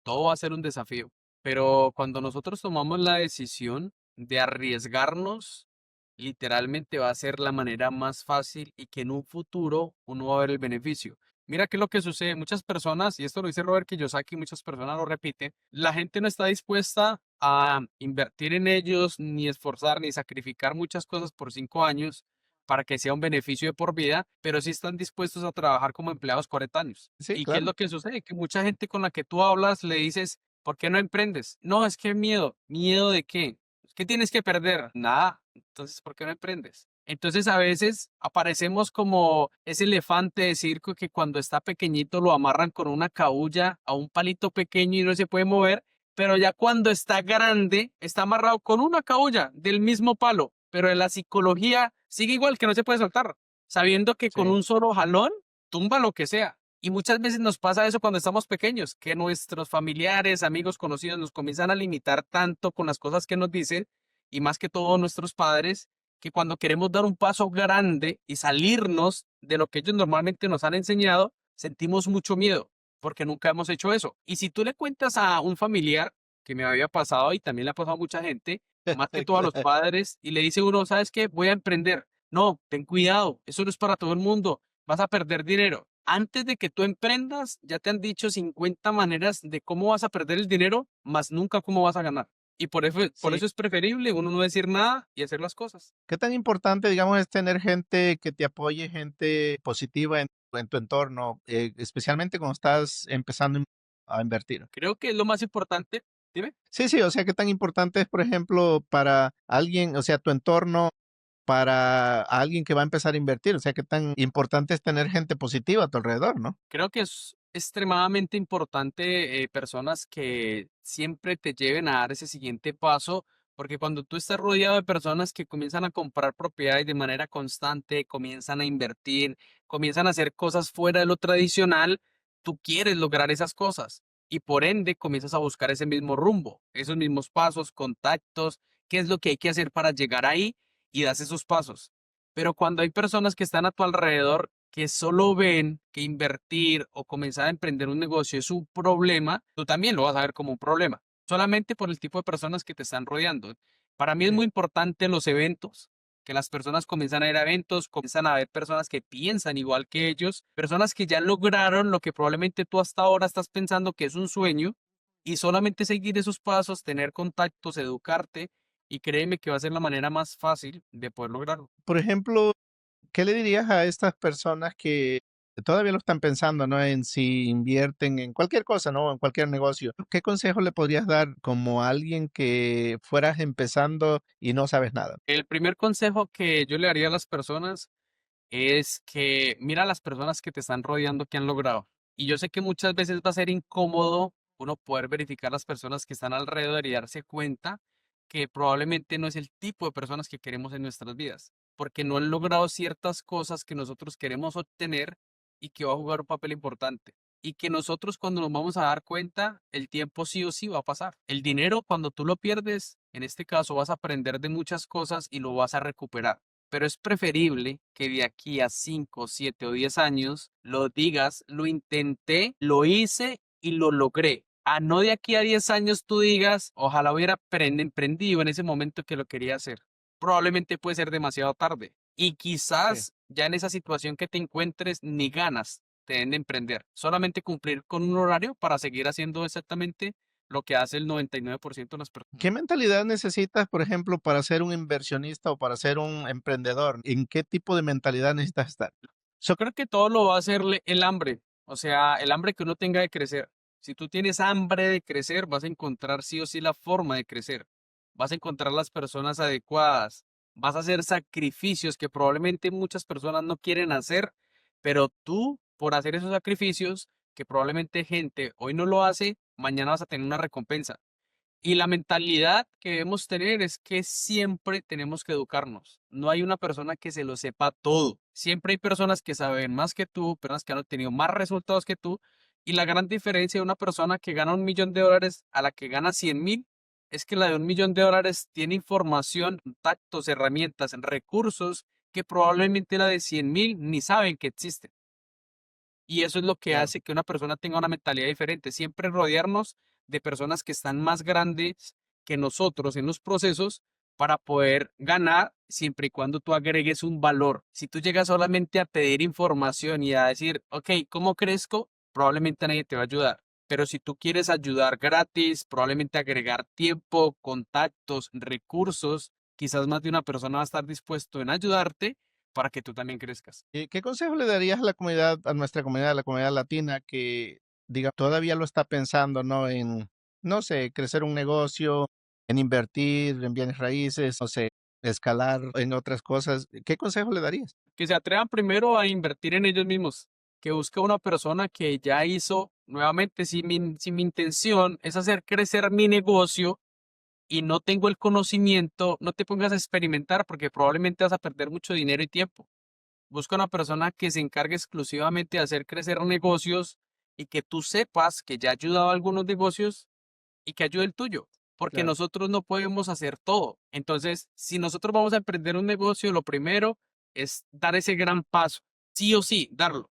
todo va a ser un desafío. Pero cuando nosotros tomamos la decisión de arriesgarnos, literalmente va a ser la manera más fácil y que en un futuro uno va a ver el beneficio. Mira qué es lo que sucede. Muchas personas, y esto lo dice Robert Kiyosaki, muchas personas lo repiten, la gente no está dispuesta a invertir en ellos, ni esforzar, ni sacrificar muchas cosas por 5 años para que sea un beneficio de por vida, pero sí están dispuestos a trabajar como empleados 40 años. Sí, ¿Y qué es claro. lo que sucede? Que mucha gente con la que tú hablas le dices, ¿por qué no emprendes? No, es que miedo. ¿Miedo de qué? ¿Qué tienes que perder? Nada. Entonces, ¿por qué no emprendes? Entonces, a veces aparecemos como ese elefante de circo que cuando está pequeñito lo amarran con una cabulla a un palito pequeño y no se puede mover, pero ya cuando está grande está amarrado con una cabulla del mismo palo, pero en la psicología sigue igual que no se puede soltar, sabiendo que con Sí. un solo jalón tumba lo que sea. Y muchas veces nos pasa eso cuando estamos pequeños, que nuestros familiares, amigos, conocidos nos comienzan a limitar tanto con las cosas que nos dicen, y más que todo nuestros padres, que cuando queremos dar un paso grande y salirnos de lo que ellos normalmente nos han enseñado, sentimos mucho miedo, porque nunca hemos hecho eso. Y si tú le cuentas a un familiar, que me había pasado y también le ha pasado a mucha gente, más que todo a los padres, y le dice uno, ¿sabes qué? Voy a emprender. No, ten cuidado, eso no es para todo el mundo, vas a perder dinero. Antes de que tú emprendas, ya te han dicho 50 maneras de cómo vas a perder el dinero, más nunca cómo vas a ganar. Y por Sí. eso es preferible uno no decir nada y hacer las cosas. ¿Qué tan importante, digamos, es tener gente que te apoye, gente positiva en tu entorno, especialmente cuando estás empezando a invertir? Creo que es lo más importante. Dime. Sí, sí, o sea, ¿qué tan importante es, por ejemplo, para alguien, o sea, tu entorno, para alguien que va a empezar a invertir? O sea, ¿qué tan importante es tener gente positiva a tu alrededor, no? Creo que es extremadamente importante personas que siempre te lleven a dar ese siguiente paso, porque cuando tú estás rodeado de personas que comienzan a comprar propiedades de manera constante, comienzan a invertir, comienzan a hacer cosas fuera de lo tradicional, tú quieres lograr esas cosas y por ende comienzas a buscar ese mismo rumbo, esos mismos pasos, contactos, qué es lo que hay que hacer para llegar ahí y das esos pasos. Pero cuando hay personas que están a tu alrededor que solo ven que invertir o comenzar a emprender un negocio es un problema, tú también lo vas a ver como un problema, solamente por el tipo de personas que te están rodeando. Para mí es Sí. muy importante los eventos, que las personas comienzan a ir a eventos, comienzan a ver personas que piensan igual que ellos, personas que ya lograron lo que probablemente tú hasta ahora estás pensando que es un sueño, y solamente seguir esos pasos, tener contactos, educarte, y créeme que va a ser la manera más fácil de poder lograrlo. Por ejemplo, ¿qué le dirías a estas personas que todavía lo están pensando, ¿no? En si invierten en cualquier cosa, ¿no? En cualquier negocio. ¿Qué consejo le podrías dar como a alguien que fueras empezando y no sabes nada? El primer consejo que yo le daría a las personas es que mira a las personas que te están rodeando que han logrado. Y yo sé que muchas veces va a ser incómodo uno poder verificar las personas que están alrededor y darse cuenta que probablemente no es el tipo de personas que queremos en nuestras vidas, porque no han logrado ciertas cosas que nosotros queremos obtener y que va a jugar un papel importante. Y que nosotros cuando nos vamos a dar cuenta, el tiempo sí o sí va a pasar. El dinero cuando tú lo pierdes, en este caso vas a aprender de muchas cosas y lo vas a recuperar, pero es preferible que de aquí a 5, 7 o 10 años lo digas, lo intenté, lo hice y lo logré. A no de aquí a 10 años tú digas, ojalá hubiera emprendido en ese momento que lo quería hacer. Probablemente puede ser demasiado tarde. Y Sí. quizás ya en esa situación que te encuentres ni ganas te den de emprender. Solamente cumplir con un horario para seguir haciendo exactamente lo que hace el 99% de las personas. ¿Qué mentalidad necesitas, por ejemplo, para ser un inversionista o para ser un emprendedor? ¿En qué tipo de mentalidad necesitas estar? Yo creo que todo lo va a hacer el hambre, o sea, el hambre que uno tenga de crecer. Si tú tienes hambre de crecer, vas a encontrar sí o sí la forma de crecer. Vas a encontrar las personas adecuadas. Vas a hacer sacrificios que probablemente muchas personas no quieren hacer, pero tú, por hacer esos sacrificios, que probablemente gente hoy no lo hace, mañana vas a tener una recompensa. Y la mentalidad que debemos tener es que siempre tenemos que educarnos. No hay una persona que se lo sepa todo. Siempre hay personas que saben más que tú, personas que han obtenido más resultados que tú. Y la gran diferencia de una persona que gana $1.000.000 a la que gana 100.000 es que la de $1.000.000 tiene información, contactos, herramientas, recursos que probablemente la de 100.000 ni saben que existen. Y eso es lo que Claro. hace que una persona tenga una mentalidad diferente. Siempre rodearnos de personas que están más grandes que nosotros en los procesos para poder ganar siempre y cuando tú agregues un valor. Si tú llegas solamente a pedir información y a decir, ok, ¿cómo crezco? Probablemente nadie te va a ayudar. Pero si tú quieres ayudar gratis, probablemente agregar tiempo, contactos, recursos, quizás más de una persona va a estar dispuesto en ayudarte para que tú también crezcas. ¿Qué consejo le darías a la comunidad, a nuestra comunidad, a la comunidad latina que, diga, todavía lo está pensando, ¿no? En, no sé, crecer un negocio, en invertir en bienes raíces, no sé, escalar en otras cosas. ¿Qué consejo le darías? Que se atrevan primero a invertir en ellos mismos, que busque una persona que ya hizo, nuevamente, si mi intención es hacer crecer mi negocio y no tengo el conocimiento, no te pongas a experimentar porque probablemente vas a perder mucho dinero y tiempo. Busca una persona que se encargue exclusivamente de hacer crecer negocios y que tú sepas que ya ha ayudado a algunos negocios y que ayude el tuyo, porque Claro. nosotros no podemos hacer todo. Entonces, si nosotros vamos a emprender un negocio, lo primero es dar ese gran paso, sí o sí, darlo.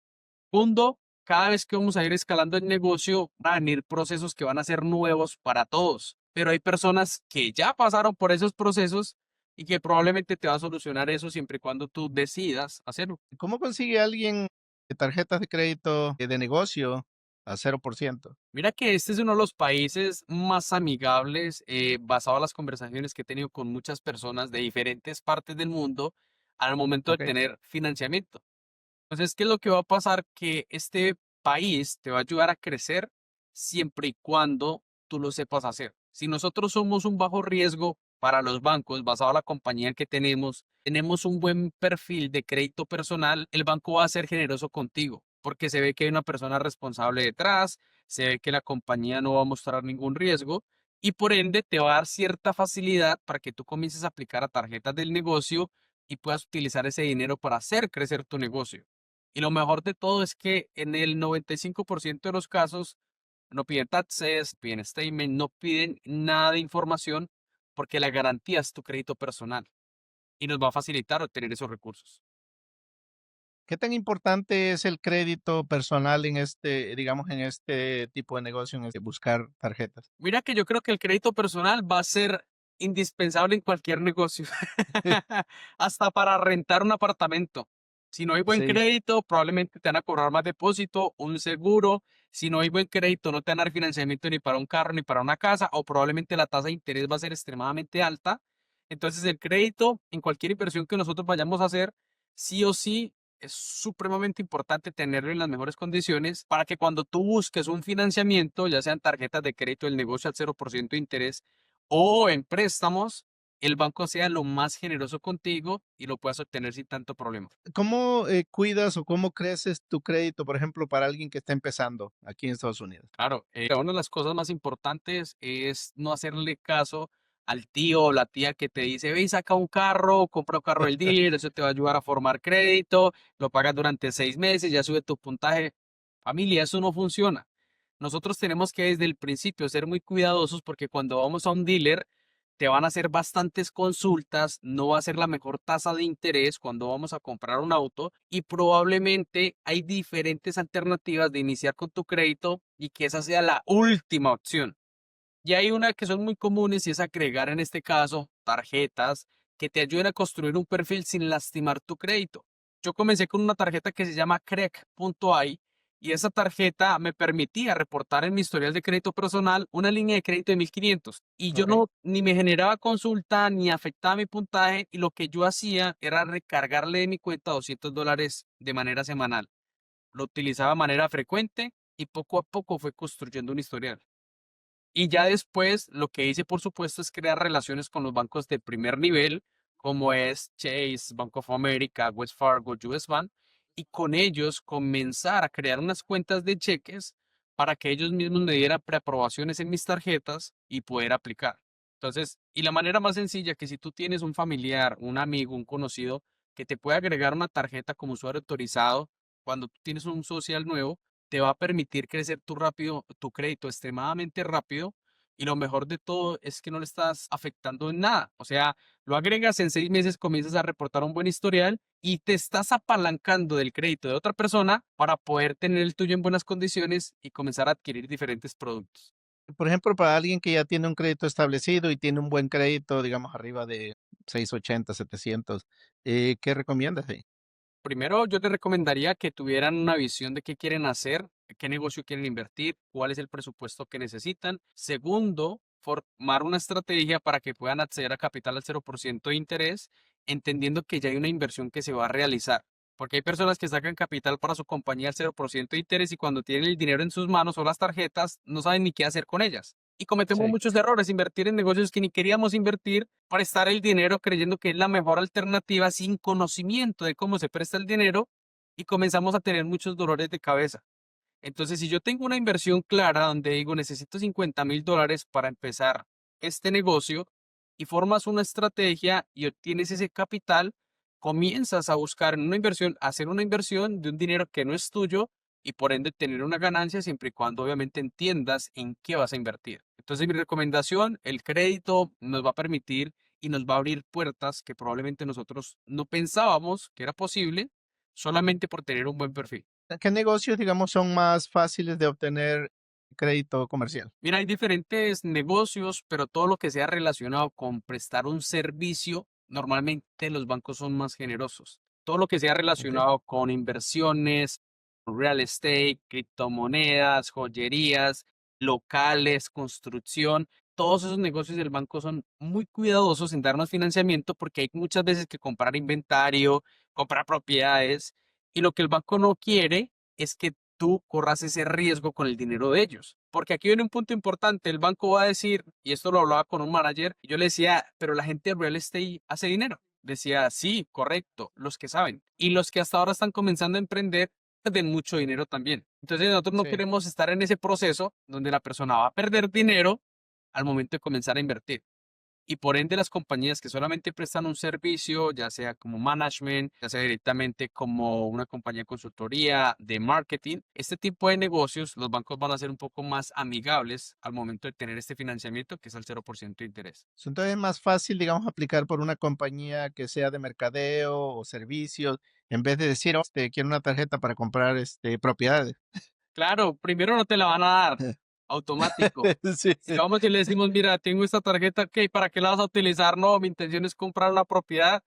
Segundo, cada vez que vamos a ir escalando el negocio, van a venir procesos que van a ser nuevos para todos, pero hay personas que ya pasaron por esos procesos y que probablemente te va a solucionar eso siempre y cuando tú decidas hacerlo. ¿Cómo consigue alguien tarjetas de crédito de negocio a 0%? Mira que este es uno de los países más amigables, basado en las conversaciones que he tenido con muchas personas de diferentes partes del mundo al momento de Ok, tener financiamiento. Entonces, ¿qué es lo que va a pasar? Que este país te va a ayudar a crecer siempre y cuando tú lo sepas hacer. Si nosotros somos un bajo riesgo para los bancos, basado en la compañía que tenemos un buen perfil de crédito personal, el banco va a ser generoso contigo, porque se ve que hay una persona responsable detrás, se ve que la compañía no va a mostrar ningún riesgo y por ende te va a dar cierta facilidad para que tú comiences a aplicar a tarjetas del negocio y puedas utilizar ese dinero para hacer crecer tu negocio. Y lo mejor de todo es que en el 95% de los casos no piden taxes, piden statement, no piden nada de información porque la garantía es tu crédito personal y nos va a facilitar obtener esos recursos. ¿qué tan importante es el crédito personal en este, digamos, en este tipo de negocio, en este buscar tarjetas? Mira que yo creo que el crédito personal va a ser indispensable en cualquier negocio, hasta para rentar un apartamento. Si no hay buen Sí, crédito, probablemente te van a cobrar más depósito, un seguro. Si no hay buen crédito, no te van a dar financiamiento ni para un carro ni para una casa, o probablemente la tasa de interés va a ser extremadamente alta. Entonces, el crédito en cualquier inversión que nosotros vayamos a hacer, sí o sí, es supremamente importante tenerlo en las mejores condiciones para que cuando tú busques un financiamiento, ya sean tarjetas de crédito del negocio al 0% de interés o en préstamos, el banco sea lo más generoso contigo y lo puedas obtener sin tanto problema. ¿cómo cuidas o cómo creces tu crédito, por ejemplo, para alguien que está empezando aquí en Estados Unidos? Claro, una de las cosas más importantes es no hacerle caso al tío o la tía que te dice, ve y saca un carro, compra un carro del dealer, eso te va a ayudar a formar crédito, lo pagas durante 6 meses, ya sube tu puntaje. Familia, eso no funciona. Nosotros tenemos que desde el principio ser muy cuidadosos porque cuando vamos a un dealer te van a hacer bastantes consultas, no va a ser la mejor tasa de interés cuando vamos a comprar un auto y probablemente hay diferentes alternativas de iniciar con tu crédito y que esa sea la última opción. Y hay una que son muy comunes y es agregar en este caso tarjetas que te ayuden a construir un perfil sin lastimar tu crédito. Yo comencé con una tarjeta que se llama Crack.ai y esa tarjeta me permitía reportar en mi historial de crédito personal una línea de crédito de 1.500 y yo Ok. no ni me generaba consulta ni afectaba mi puntaje y lo que yo hacía era recargarle de mi cuenta $200 de manera semanal. Lo utilizaba de manera frecuente y poco a poco fue construyendo un historial. Y ya después lo que hice, por supuesto, es crear relaciones con los bancos de primer nivel, como es Chase, Bank of America, Wells Fargo, US Bank, y con ellos comenzar a crear unas cuentas de cheques para que ellos mismos me dieran preaprobaciones en mis tarjetas y poder aplicar. Entonces, y la manera más sencilla que si tú tienes un familiar, un amigo, un conocido que te puede agregar una tarjeta como usuario autorizado cuando tú tienes un social nuevo, te va a permitir crecer tu crédito extremadamente rápido Y lo mejor de todo es que no le estás afectando en nada. O sea, lo agregas en 6 meses, comienzas a reportar un buen historial y te estás apalancando del crédito de otra persona para poder tener el tuyo en buenas condiciones y comenzar a adquirir diferentes productos. Por ejemplo, para alguien que ya tiene un crédito establecido y tiene un buen crédito, digamos, arriba de 680, 700, ¿qué recomiendas ahí? Primero, yo te recomendaría que tuvieran una visión de qué quieren hacer, qué negocio quieren invertir, cuál es el presupuesto que necesitan. Segundo, formar una estrategia para que puedan acceder a capital al 0% de interés, entendiendo que ya hay una inversión que se va a realizar. Porque hay personas que sacan capital para su compañía al 0% de interés y cuando tienen el dinero en sus manos o las tarjetas, no saben ni qué hacer con ellas. Y cometemos Sí, muchos errores, invertir en negocios que ni queríamos invertir, prestar el dinero creyendo que es la mejor alternativa sin conocimiento de cómo se presta el dinero y comenzamos a tener muchos dolores de cabeza. Entonces, si yo tengo una inversión clara donde digo necesito $50,000 para empezar este negocio y formas una estrategia y obtienes ese capital, comienzas a buscar en una inversión, hacer una inversión de un dinero que no es tuyo y por ende tener una ganancia siempre y cuando obviamente entiendas en qué vas a invertir. Entonces, mi recomendación, el crédito nos va a permitir y nos va a abrir puertas que probablemente nosotros no pensábamos que era posible solamente por tener un buen perfil. ¿qué negocios, digamos, son más fáciles de obtener crédito comercial? Mira, hay diferentes negocios, pero todo lo que sea relacionado con prestar un servicio, normalmente los bancos son más generosos. Todo lo que sea Okey. relacionado con inversiones, real estate, criptomonedas, joyerías, locales, construcción, todos esos negocios del banco son muy cuidadosos en darnos financiamiento porque hay muchas veces que comprar inventario, comprar propiedades, y lo que el banco no quiere es que tú corras ese riesgo con el dinero de ellos. Porque aquí viene un punto importante, el banco va a decir, y esto lo hablaba con un manager, y yo le decía, pero la gente de real estate hace dinero. Decía, sí, correcto, los que saben. Y los que hasta ahora están comenzando a emprender pierden mucho dinero también. Entonces nosotros no Sí. queremos estar en ese proceso donde la persona va a perder dinero al momento de comenzar a invertir. Y por ende las compañías que solamente prestan un servicio, ya sea como management, ya sea directamente como una compañía de consultoría, de marketing, este tipo de negocios, los bancos van a ser un poco más amigables al momento de tener este financiamiento que es al 0% de interés. Entonces es más fácil, digamos, aplicar por una compañía que sea de mercadeo o servicios, en vez de decir: "Oh, quiero una tarjeta para comprar, propiedades". Claro, primero no te la van a dar automático. Sí, Si vamos y le decimos, mira, tengo esta tarjeta, ok, ¿para qué la vas a utilizar? No, mi intención es comprar una propiedad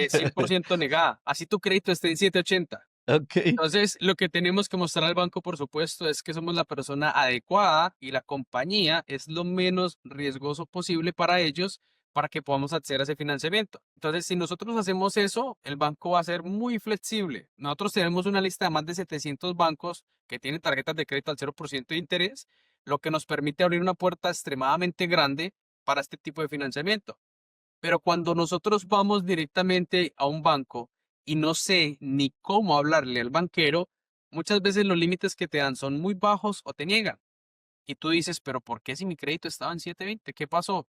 100% negada. Así tu crédito esté en 780. okey. Entonces, lo que tenemos que mostrar al banco, por supuesto, es que somos la persona adecuada y la compañía es lo menos riesgoso posible para ellos para que podamos acceder a ese financiamiento. Entonces, si nosotros hacemos eso, el banco va a ser muy flexible. Nosotros tenemos una lista de más de 700 bancos que tienen tarjetas de crédito al 0% de interés, lo que nos permite abrir una puerta extremadamente grande para este tipo de financiamiento. Pero cuando nosotros vamos directamente a un banco y no sé ni cómo hablarle al banquero, muchas veces los límites que te dan son muy bajos o te niegan. Y tú dices, pero ¿por qué si mi crédito estaba en 720? ¿Qué pasó?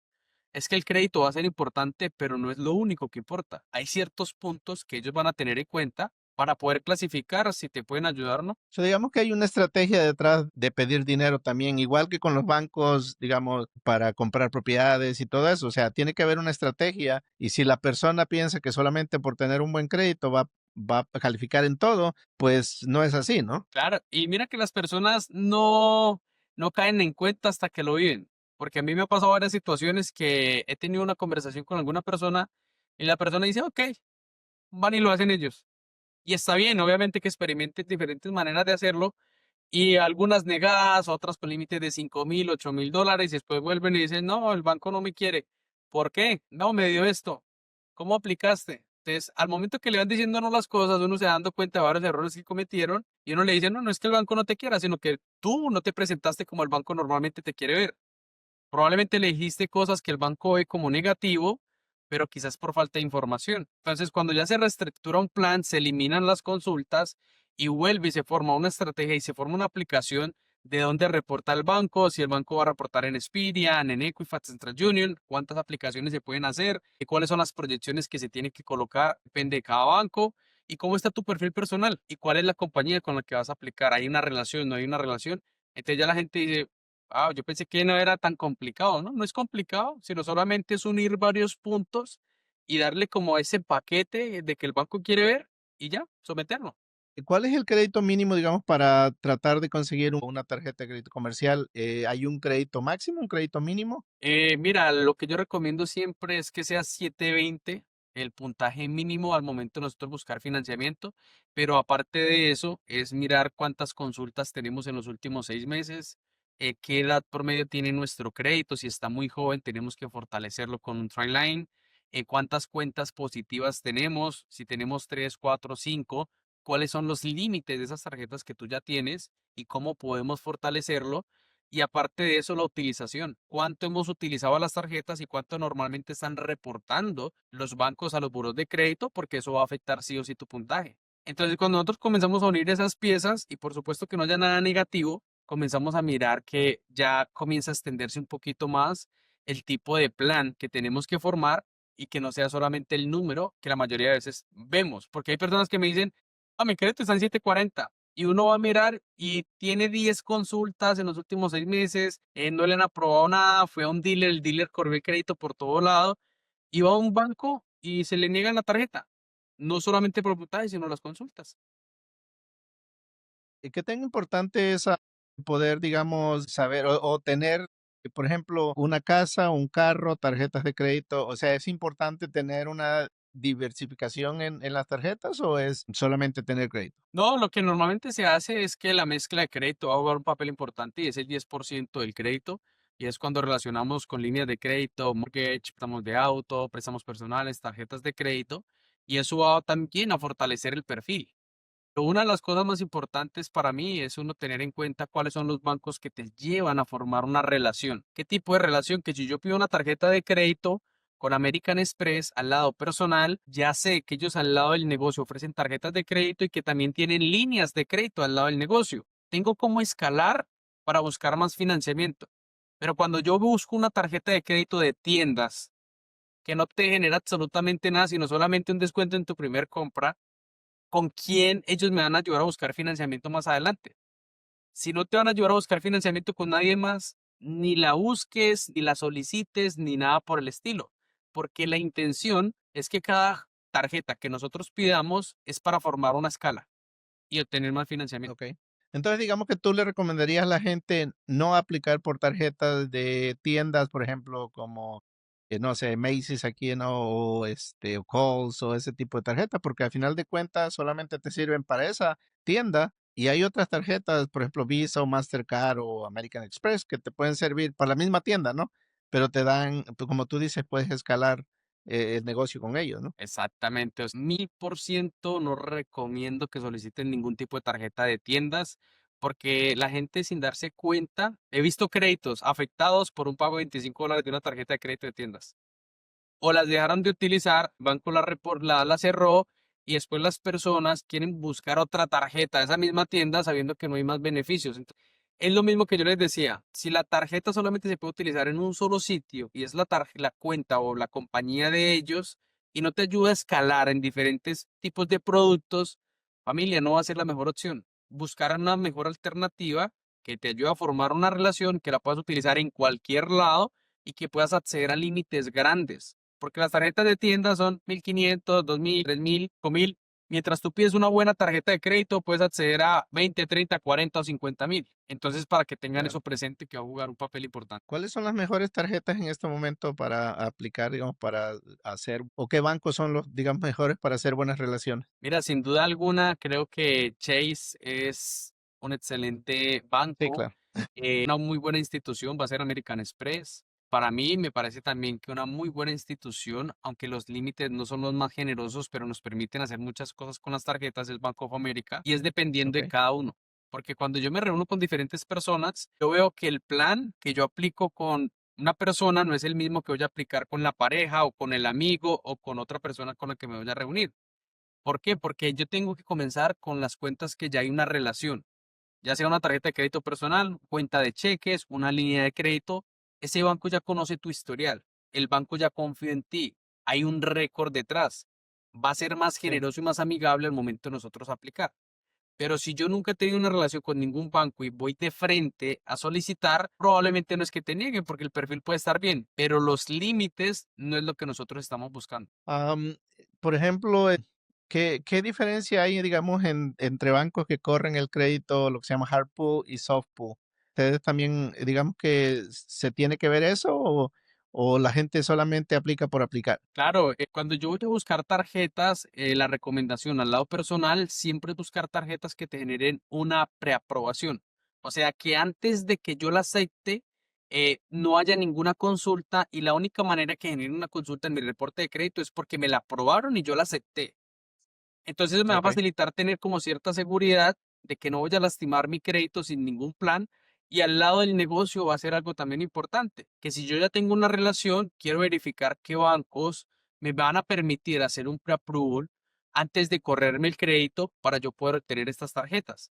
Es que el crédito va a ser importante, pero no es lo único que importa. Hay ciertos puntos que ellos van a tener en cuenta para poder clasificar si te pueden ayudar o no. So, digamos que hay una estrategia detrás de pedir dinero también, igual que con los bancos, digamos, para comprar propiedades y todo eso. O sea, tiene que haber una estrategia y si la persona piensa que solamente por tener un buen crédito va a calificar en todo, pues no es así, ¿no? Claro, y mira que las personas no caen en cuenta hasta que lo viven, porque a mí me ha pasado varias situaciones que he tenido una conversación con alguna persona y la persona dice, ok, van y lo hacen ellos. Y está bien, obviamente que experimenten diferentes maneras de hacerlo y algunas negadas, otras con límites de 5,000, $8,000 y después vuelven y dicen, no, el banco no me quiere. ¿Por qué? No, me dio esto. ¿Cómo aplicaste? Entonces, al momento que le van diciendo no las cosas, uno se da dando cuenta de varios errores que cometieron y uno le dice, no, no es que el banco no te quiera, sino que tú no te presentaste como el banco normalmente te quiere ver. Probablemente le dijiste cosas que el banco ve como negativo, pero quizás por falta de información. Entonces, cuando ya se reestructura un plan, se eliminan las consultas y vuelve y se forma una estrategia y se forma una aplicación de dónde reporta el banco, si el banco va a reportar en Experian, en Equifax, Central Union, cuántas aplicaciones se pueden hacer, y cuáles son las proyecciones que se tienen que colocar, depende de cada banco, y cómo está tu perfil personal y cuál es la compañía con la que vas a aplicar. ¿Hay una relación? ¿No hay una relación? Entonces ya la gente dice, Ah, yo pensé que no era tan complicado, ¿no? No es complicado, sino solamente es unir varios puntos y darle como ese paquete de que el banco quiere ver y ya, someterlo. ¿Cuál es el crédito mínimo, digamos, para tratar de conseguir una tarjeta de crédito comercial? ¿Hay un crédito máximo, un crédito mínimo? Mira, lo que yo recomiendo siempre es que sea 720 el puntaje mínimo al momento de nosotros buscar financiamiento, pero aparte de eso es mirar cuántas consultas tenemos en los últimos 6 meses, qué edad promedio tiene nuestro crédito, si está muy joven tenemos que fortalecerlo con un Tryline, cuántas cuentas positivas tenemos, si tenemos 3, 4, 5, cuáles son los límites de esas tarjetas que tú ya tienes y cómo podemos fortalecerlo y aparte de eso, la utilización. ¿Cuánto hemos utilizado las tarjetas y cuánto normalmente están reportando los bancos a los buros de crédito? Porque eso va a afectar sí o sí tu puntaje. Entonces, cuando nosotros comenzamos a unir esas piezas y por supuesto que no haya nada negativo, comenzamos a mirar que ya comienza a extenderse un poquito más el tipo de plan que tenemos que formar y que no sea solamente el número que la mayoría de veces vemos. Porque hay personas que me dicen, ah, mi crédito está en 740 y uno va a mirar y tiene 10 consultas en los últimos 6 meses, no le han aprobado nada, fue a un dealer, el dealer corrió el crédito por todo lado, y va a un banco y se le niegan la tarjeta, no solamente por puntaje, sino las consultas. ¿Y qué tan importante es poder, digamos, saber o tener, por ejemplo, una casa, un carro, tarjetas de crédito? O sea, ¿es importante tener una diversificación en las tarjetas o es solamente tener crédito? No, lo que normalmente se hace es que la mezcla de crédito va a jugar un papel importante y es el 10% del crédito. Y es cuando relacionamos con líneas de crédito, mortgage, préstamos de auto, préstamos personales, tarjetas de crédito. Y eso va también a fortalecer el perfil. Pero una de las cosas más importantes para mí es uno tener en cuenta cuáles son los bancos que te llevan a formar una relación. ¿Qué tipo de relación? Que si yo pido una tarjeta de crédito con American Express al lado personal, ya sé que ellos al lado del negocio ofrecen tarjetas de crédito y que también tienen líneas de crédito al lado del negocio. Tengo cómo escalar para buscar más financiamiento. Pero cuando yo busco una tarjeta de crédito de tiendas que no te genera absolutamente nada, sino solamente un descuento en tu primer compra, con quién ellos me van a ayudar a buscar financiamiento más adelante. Si no te van a ayudar a buscar financiamiento con nadie más, ni la busques, ni la solicites, ni nada por el estilo, porque la intención es que cada tarjeta que nosotros pidamos es para formar una escala y obtener más financiamiento. Okey. Entonces, digamos que tú le recomendarías a la gente no aplicar por tarjetas de tiendas, por ejemplo, como, no sé, Macy's aquí, ¿no? O, o Kohl's o ese tipo de tarjetas, porque al final de cuentas solamente te sirven para esa tienda, y hay otras tarjetas, por ejemplo, Visa o Mastercard o American Express, que te pueden servir para la misma tienda, ¿no? Pero te dan, como tú dices, puedes escalar, el negocio con ellos, ¿no? Exactamente, 1000% no recomiendo que soliciten ningún tipo de tarjeta de tiendas porque la gente sin darse cuenta, he visto créditos afectados por un pago de $25 de una tarjeta de crédito de tiendas. O las dejaron de utilizar, banco la cerró y después las personas quieren buscar otra tarjeta de esa misma tienda sabiendo que no hay más beneficios. Es lo mismo que yo les decía, si la tarjeta solamente se puede utilizar en un solo sitio y es la cuenta o la compañía de ellos y no te ayuda a escalar en diferentes tipos de productos, familia, no va a ser la mejor opción. Buscar una mejor alternativa que te ayude a formar una relación que la puedas utilizar en cualquier lado y que puedas acceder a límites grandes. Porque las tarjetas de tienda son 1500, 2000, 3000, 5000. Mientras tú pides una buena tarjeta de crédito, puedes acceder a 20, 30, 40 o 50.000. Entonces, para que tengan Claro. eso presente, que va a jugar un papel importante. ¿Cuáles son las mejores tarjetas en este momento para aplicar, digamos, para hacer, o qué bancos son los, digamos, mejores para hacer buenas relaciones? Mira, sin duda alguna, creo que Chase es un excelente Sí, banco, claro. una muy buena institución va a ser American Express. Para mí me parece también que una muy buena institución, aunque los límites no son los más generosos, pero nos permiten hacer muchas cosas con las tarjetas, es Bank of America y es dependiendo de Ok. cada uno. Porque cuando yo me reúno con diferentes personas, yo veo que el plan que yo aplico con una persona no es el mismo que voy a aplicar con la pareja o con el amigo o con otra persona con la que me voy a reunir. ¿Por qué? Porque yo tengo que comenzar con las cuentas que ya hay una relación, ya sea una tarjeta de crédito personal, cuenta de cheques, una línea de crédito. Ese banco ya conoce tu historial, el banco ya confía en ti, hay un récord detrás. Va a ser más Sí. generoso y más amigable al momento de nosotros aplicar. Pero si yo nunca he tenido una relación con ningún banco y voy de frente a solicitar, probablemente no es que te nieguen porque el perfil puede estar bien, pero los límites no es lo que nosotros estamos buscando. Am, por ejemplo, ¿qué diferencia hay, digamos, entre bancos que corren el crédito, lo que se llama hard pull y soft pull? ¿Ustedes también, digamos que se tiene que ver eso o la gente solamente aplica por aplicar? Claro, cuando yo voy a buscar tarjetas, la recomendación al lado personal siempre es buscar tarjetas que te generen una preaprobación. O sea, que antes de que yo la acepte, no haya ninguna consulta y la única manera que genere una consulta en mi reporte de crédito es porque me la aprobaron y yo la acepté. Entonces me va a Okey, facilitar tener como cierta seguridad de que no voy a lastimar mi crédito sin ningún plan. Y al lado del negocio va a ser algo también importante, que si yo ya tengo una relación, quiero verificar qué bancos me van a permitir hacer un pre-approval antes de correrme el crédito para yo poder obtener estas tarjetas.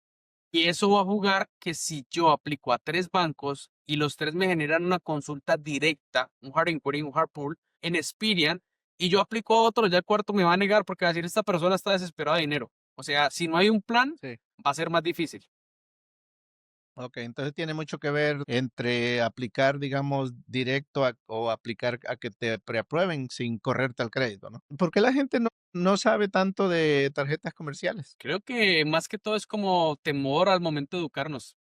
Y eso va a jugar que si yo aplico a 3 bancos y los 3 me generan una consulta directa, un hard inquiry, un hard pull, en Experian, y yo aplico a otro, ya el cuarto me va a negar porque va a decir, esta persona está desesperada de dinero. O sea, si no hay un plan, sí. va a ser más difícil. Okey, entonces tiene mucho que ver entre aplicar, digamos, directo o aplicar a que te preaprueben sin correrte al crédito, ¿no? ¿Por qué la gente no sabe tanto de tarjetas comerciales? Creo que más que todo es como temor al momento de educarnos.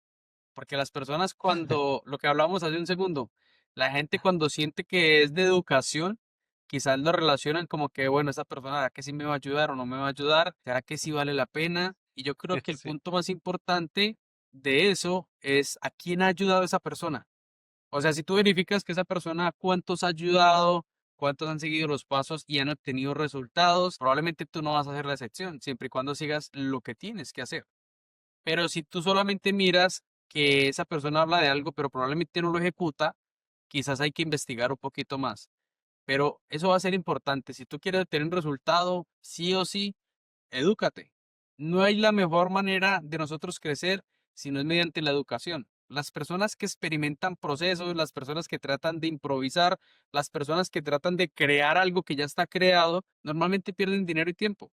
Porque las personas cuando, lo que hablábamos hace un segundo, la gente cuando siente que es de educación, quizás lo relacionan como que, bueno, esa persona, ¿será que sí me va a ayudar o no me va a ayudar? ¿Será que sí vale la pena? Y yo creo que el Sí, punto más importante de eso es a quién ha ayudado esa persona. O sea, si tú verificas que esa persona cuántos ha ayudado, cuántos han seguido los pasos y han obtenido resultados, probablemente tú no vas a hacer la excepción, siempre y cuando sigas lo que tienes que hacer. Pero si tú solamente miras que esa persona habla de algo, pero probablemente no lo ejecuta, quizás hay que investigar un poquito más. Pero eso va a ser importante. Si tú quieres tener un resultado, sí o sí, edúcate. No hay la mejor manera de nosotros crecer si no es mediante la educación. Las personas que experimentan procesos, las personas que tratan de improvisar, las personas que tratan de crear algo que ya está creado, normalmente pierden dinero y tiempo.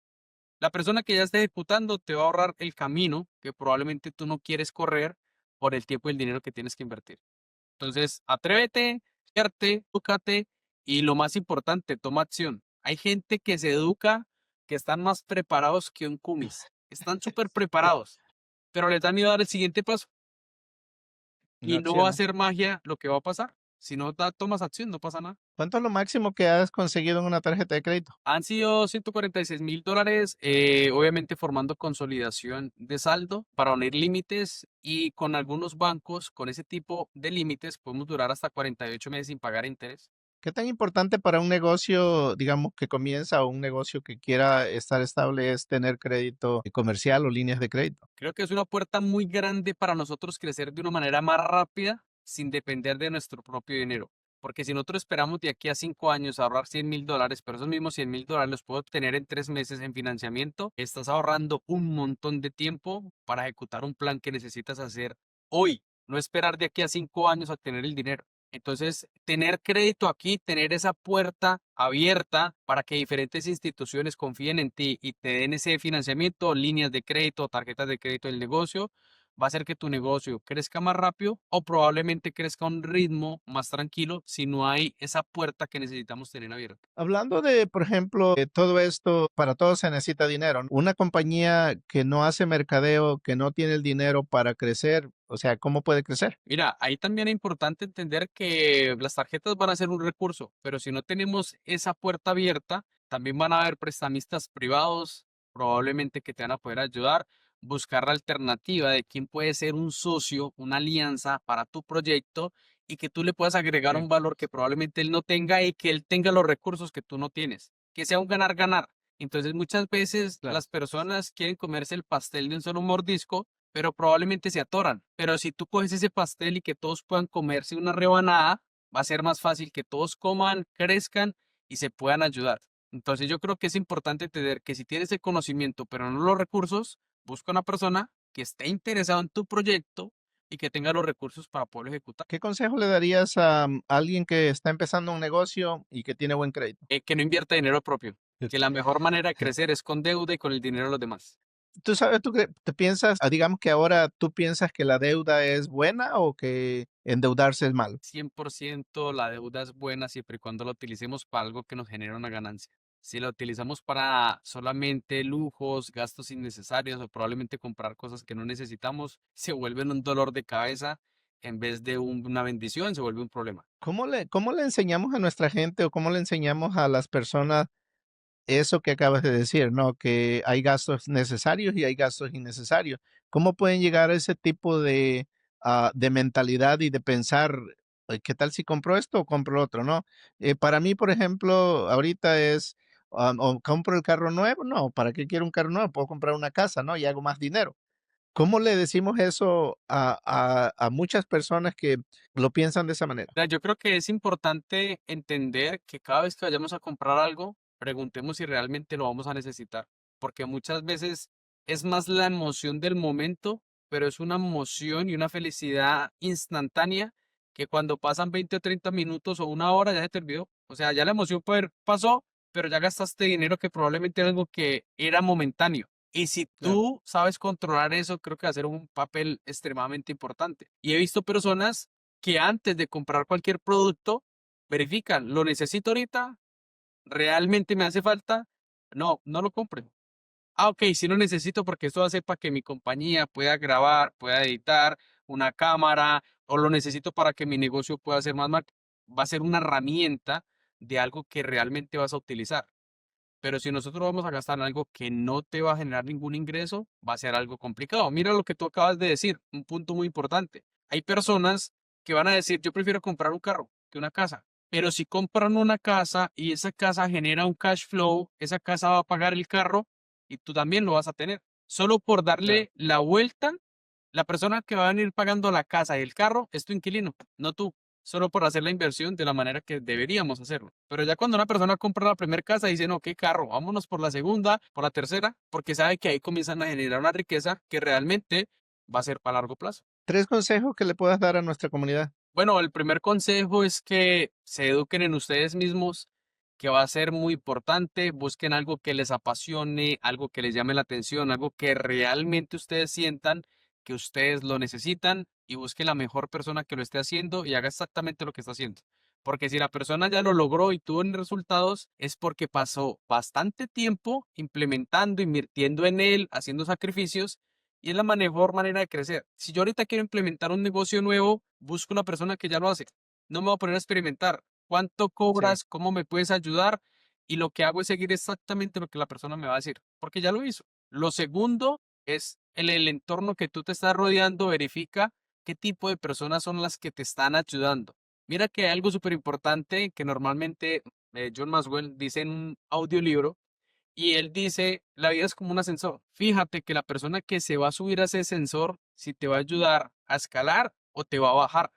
La persona que ya está ejecutando te va a ahorrar el camino que probablemente tú no quieres correr por el tiempo y el dinero que tienes que invertir. Entonces, atrévete, edúcate y lo más importante, toma acción. Hay gente que se educa que están más preparados que un cumis. Están súper preparados, pero les da miedo dar el siguiente paso no y no va a acciona. ser magia lo que va a pasar. Si no tomas acción, no pasa nada. ¿Cuánto es lo máximo que has conseguido en una tarjeta de crédito? Han sido $146,000, obviamente formando consolidación de saldo para unir límites y con algunos bancos, con ese tipo de límites, podemos durar hasta 48 meses sin pagar interés. ¿Qué tan importante para un negocio, digamos, que comienza o un negocio que quiera estar estable es tener crédito comercial o líneas de crédito? Creo que es una puerta muy grande para nosotros crecer de una manera más rápida sin depender de nuestro propio dinero. Porque si nosotros esperamos de aquí a 5 años ahorrar $100,000, pero esos mismos $100,000 los puedo obtener en 3 meses en financiamiento, estás ahorrando un montón de tiempo para ejecutar un plan que necesitas hacer hoy, no esperar de aquí a 5 años a tener el dinero. Entonces, tener crédito aquí, tener esa puerta abierta para que diferentes instituciones confíen en ti y te den ese financiamiento, líneas de crédito, tarjetas de crédito del negocio, va a hacer que tu negocio crezca más rápido o probablemente crezca a un ritmo más tranquilo si no hay esa puerta que necesitamos tener abierta. Hablando de, por ejemplo, todo esto, para todo se necesita dinero, ¿no? Una compañía que no hace mercadeo, que no tiene el dinero para crecer, o sea, ¿cómo puede crecer? Mira, ahí también es importante entender que las tarjetas van a ser un recurso, pero si no tenemos esa puerta abierta, también van a haber prestamistas privados, probablemente que te van a poder ayudar, buscar la alternativa de quién puede ser un socio, una alianza para tu proyecto y que tú le puedas agregar Sí, un valor que probablemente él no tenga y que él tenga los recursos que tú no tienes, que sea un ganar-ganar. Entonces muchas veces claro. las personas quieren comerse el pastel de un solo mordisco pero probablemente se atoran. Pero si tú coges ese pastel y que todos puedan comerse una rebanada, va a ser más fácil que todos coman, crezcan y se puedan ayudar. Entonces yo creo que es importante entender que si tienes el conocimiento, pero no los recursos, busca una persona que esté interesada en tu proyecto y que tenga los recursos para poderlo ejecutar. ¿Qué consejo le darías a alguien que está empezando un negocio y que tiene buen crédito? Que no invierta dinero propio, que la mejor manera de crecer es con deuda y con el dinero de los demás. ¿Tú sabes, tú que te piensas, digamos que ahora tú piensas que la deuda es buena o que endeudarse es malo? 100% la deuda es buena siempre y cuando la utilicemos para algo que nos genere una ganancia. Si la utilizamos para solamente lujos, gastos innecesarios o probablemente comprar cosas que no necesitamos, se vuelven un dolor de cabeza en vez de una bendición, se vuelve un problema. ¿Cómo le enseñamos a nuestra gente o cómo le enseñamos a las personas eso que acabas de decir, ¿no? Que hay gastos necesarios y hay gastos innecesarios. ¿Cómo pueden llegar a ese tipo de mentalidad y de pensar, ¿qué tal si compro esto o compro lo otro, no? Para mí, por ejemplo, ahorita es, o compro el carro nuevo, no, ¿para qué quiero un carro nuevo? Puedo comprar una casa, ¿no? Y hago más dinero. ¿Cómo le decimos eso a muchas personas que lo piensan de esa manera? Yo creo que es importante entender que cada vez que vayamos a comprar algo, preguntemos si realmente lo vamos a necesitar, porque muchas veces es más la emoción del momento, pero es una emoción y una felicidad instantánea que cuando pasan 20 o 30 minutos o una hora ya se te olvidó. O sea, ya la emoción pasó, pero ya gastaste dinero que probablemente era algo que era momentáneo. Y si Claro, tú sabes controlar eso, creo que va a ser un papel extremadamente importante. Y he visto personas que antes de comprar cualquier producto, verifican, ¿lo necesito ahorita? ¿Realmente me hace falta? No, no lo compren. Ah, ok, sí lo necesito porque esto hace para que mi compañía pueda grabar, pueda editar una cámara, o lo necesito para que mi negocio pueda ser más va a ser una herramienta de algo que realmente vas a utilizar. Pero si nosotros vamos a gastar en algo que no te va a generar ningún ingreso, va a ser algo complicado. Mira lo que tú acabas de decir, un punto muy importante. Hay personas que van a decir, yo prefiero comprar un carro que una casa. Pero si compran una casa y esa casa genera un cash flow, esa casa va a pagar el carro y tú también lo vas a tener. Solo por claro. darle la vuelta, la persona que va a venir pagando la casa y el carro es tu inquilino, no tú, solo por hacer la inversión de la manera que deberíamos hacerlo. Pero ya cuando una persona compra la primera casa, dice, no, qué carro, vámonos por la segunda, por la tercera, porque sabe que ahí comienzan a generar una riqueza que realmente va a ser para largo plazo. 3 consejos que le puedas dar a nuestra comunidad. Bueno, el primer consejo es que se eduquen en ustedes mismos, que va a ser muy importante. Busquen algo que les apasione, algo que les llame la atención, algo que realmente ustedes sientan que ustedes lo necesitan y busquen la mejor persona que lo esté haciendo y haga exactamente lo que está haciendo. Porque si la persona ya lo logró y tuvo resultados, es porque pasó bastante tiempo implementando, invirtiendo en él, haciendo sacrificios y es la mejor manera de crecer. Si yo ahorita quiero implementar un negocio nuevo, busco una persona que ya lo hace. No me voy a poner a experimentar. ¿Cuánto Sí, cobras? ¿Cómo me puedes ayudar? Y lo que hago es seguir exactamente lo que la persona me va a decir, porque ya lo hizo. Lo segundo es el entorno que tú te estás rodeando, verifica qué tipo de personas son las que te están ayudando. Mira que hay algo súper importante que normalmente John Maxwell dice en un audiolibro y él dice, la vida es como un ascensor. Fíjate que la persona que se va a subir a ese ascensor, si te va a ayudar a escalar o te va a bajar.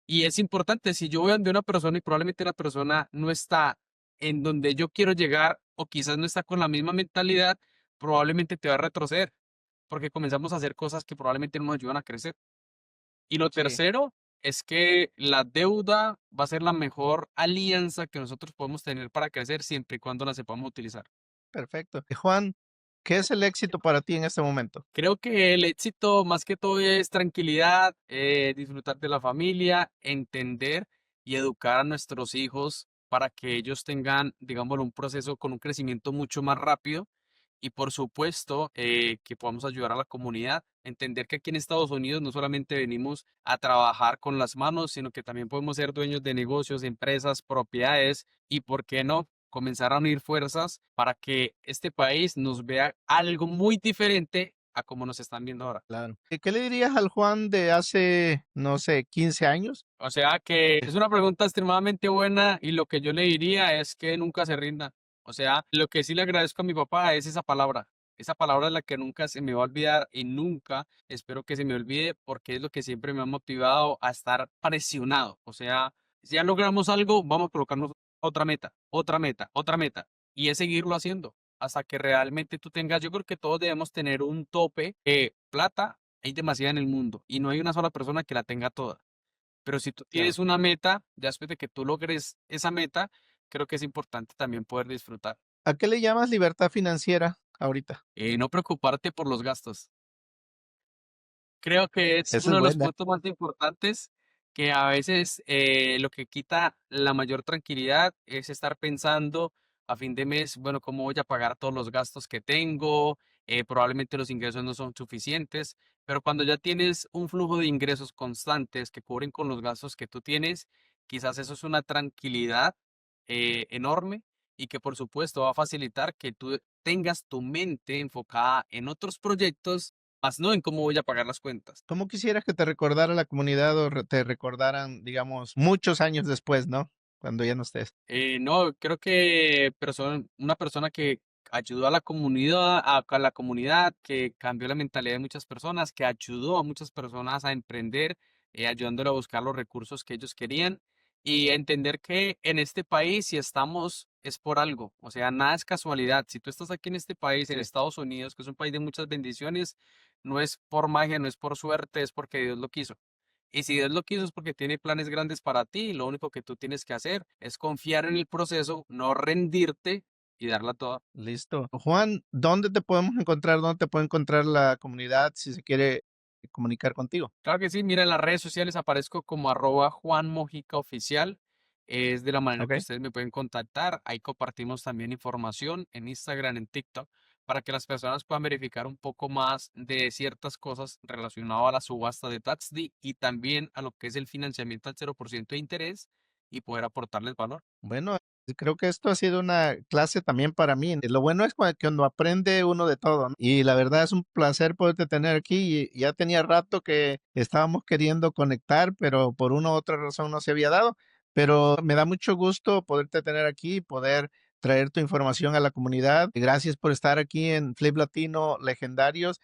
Y es importante, si yo voy donde una persona y probablemente la persona no está en donde yo quiero llegar o quizás no está con la misma mentalidad, probablemente te va a retroceder, porque comenzamos a hacer cosas que probablemente no nos ayudan a crecer. Y lo sí, tercero es que la deuda va a ser la mejor alianza que nosotros podemos tener para crecer siempre y cuando la sepamos utilizar. perfecto. Juan, ¿qué es el éxito para ti en este momento? Creo que el éxito más que todo es tranquilidad, disfrutar de la familia, entender y educar a nuestros hijos para que ellos tengan, digámoslo, un proceso con un crecimiento mucho más rápido y por supuesto que podamos ayudar a la comunidad, entender que aquí en Estados Unidos no solamente venimos a trabajar con las manos, sino que también podemos ser dueños de negocios, empresas, propiedades y, ¿por qué no? Comenzar a unir fuerzas para que este país nos vea algo muy diferente a como nos están viendo ahora. Claro. ¿Qué le dirías al Juan de hace, no sé, 15 años? O sea que es una pregunta extremadamente buena y lo que yo le diría es que nunca se rinda. O sea, lo que sí le agradezco a mi papá es esa palabra. Esa palabra es la que nunca se me va a olvidar y nunca espero que se me olvide porque es lo que siempre me ha motivado a estar presionado. O sea, si ya logramos algo, vamos a colocarnos otra meta, otra meta, otra meta. Y es seguirlo haciendo hasta que realmente tú tengas, yo creo que todos debemos tener un tope de plata. Hay demasiada en el mundo y no hay una sola persona que la tenga toda. Pero si tú Claro. tienes una meta, ya después de que tú logres esa meta, creo que es importante también poder disfrutar. ¿A qué le llamas libertad financiera? ahorita? No preocuparte por los gastos. Creo que es Esa es uno de los buena. puntos más importantes que a veces lo que quita la mayor tranquilidad es estar pensando a fin de mes, bueno, ¿cómo voy a pagar todos los gastos que tengo? Probablemente los ingresos no son suficientes, pero cuando ya tienes un flujo de ingresos constantes que cubren con los gastos que tú tienes, quizás eso es una tranquilidad enorme y que por supuesto va a facilitar que tú tengas tu mente enfocada en otros proyectos más no en cómo voy a pagar las cuentas. ¿Cómo quisieras que te recordara la comunidad o te recordaran, digamos, muchos años después, ¿no? Cuando ya no estés. No, creo que una persona que ayudó a la comunidad, que cambió la mentalidad de muchas personas, que ayudó a muchas personas a emprender, ayudándole a buscar los recursos que ellos querían y a entender que en este país, si estamos, es por algo. O sea, nada es casualidad. Si tú estás aquí en este país, en Sí. Estados Unidos, que es un país de muchas bendiciones, no es por magia, no es por suerte, es porque Dios lo quiso. Y si Dios lo quiso es porque tiene planes grandes para ti, y lo único que tú tienes que hacer es confiar en el proceso, no rendirte y darla toda. Listo. Juan, ¿dónde te podemos encontrar? ¿Dónde te puede encontrar la comunidad si se quiere comunicar contigo? Claro que sí, mira, en las redes sociales aparezco como @Juan Mojica Oficial. Es de la manera que ¿Ok? ustedes me pueden contactar. Ahí compartimos también información en Instagram, en TikTok, para que las personas puedan verificar un poco más de ciertas cosas relacionadas a la subasta de Taxdi y también a lo que es el financiamiento al 0% de interés y poder aportarles valor. Bueno, creo que esto ha sido una clase también para mí. Lo bueno es cuando aprende uno de todo, ¿no? Y la verdad es un placer poderte tener aquí. Y ya tenía rato que estábamos queriendo conectar, pero por una u otra razón no se había dado. Pero me da mucho gusto poderte tener aquí, poder traer tu información a la comunidad. Gracias por estar aquí en Flip Latino Legendarios.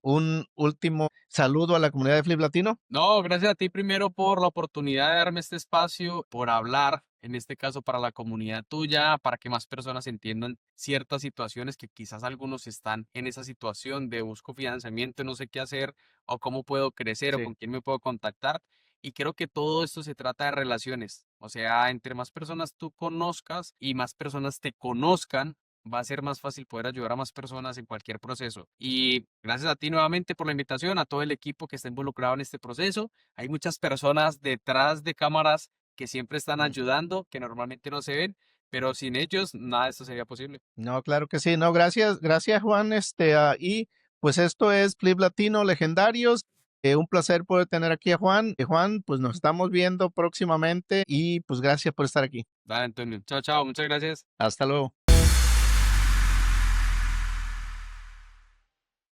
Un último saludo a la comunidad de Flip Latino. No, gracias a ti primero por la oportunidad de darme este espacio, por hablar, en este caso para la comunidad tuya, para que más personas entiendan ciertas situaciones que quizás algunos están en esa situación de busco financiamiento, no sé qué hacer, o cómo puedo crecer, o Sí. con quién me puedo contactar. Y creo que todo esto se trata de relaciones. O sea, entre más personas tú conozcas y más personas te conozcan, va a ser más fácil poder ayudar a más personas en cualquier proceso. Y gracias a ti nuevamente por la invitación, a todo el equipo que está involucrado en este proceso. Hay muchas personas detrás de cámaras que siempre están Mm. ayudando, que normalmente no se ven, pero sin ellos nada de esto sería posible. No, claro que sí. No, gracias, gracias Juan. Y pues esto es Flip Latino Legendarios. Un placer poder tener aquí a Juan. Juan, pues nos estamos viendo próximamente y pues gracias por estar aquí. Dale, Antonio. Chao, chao. Muchas gracias. Hasta luego.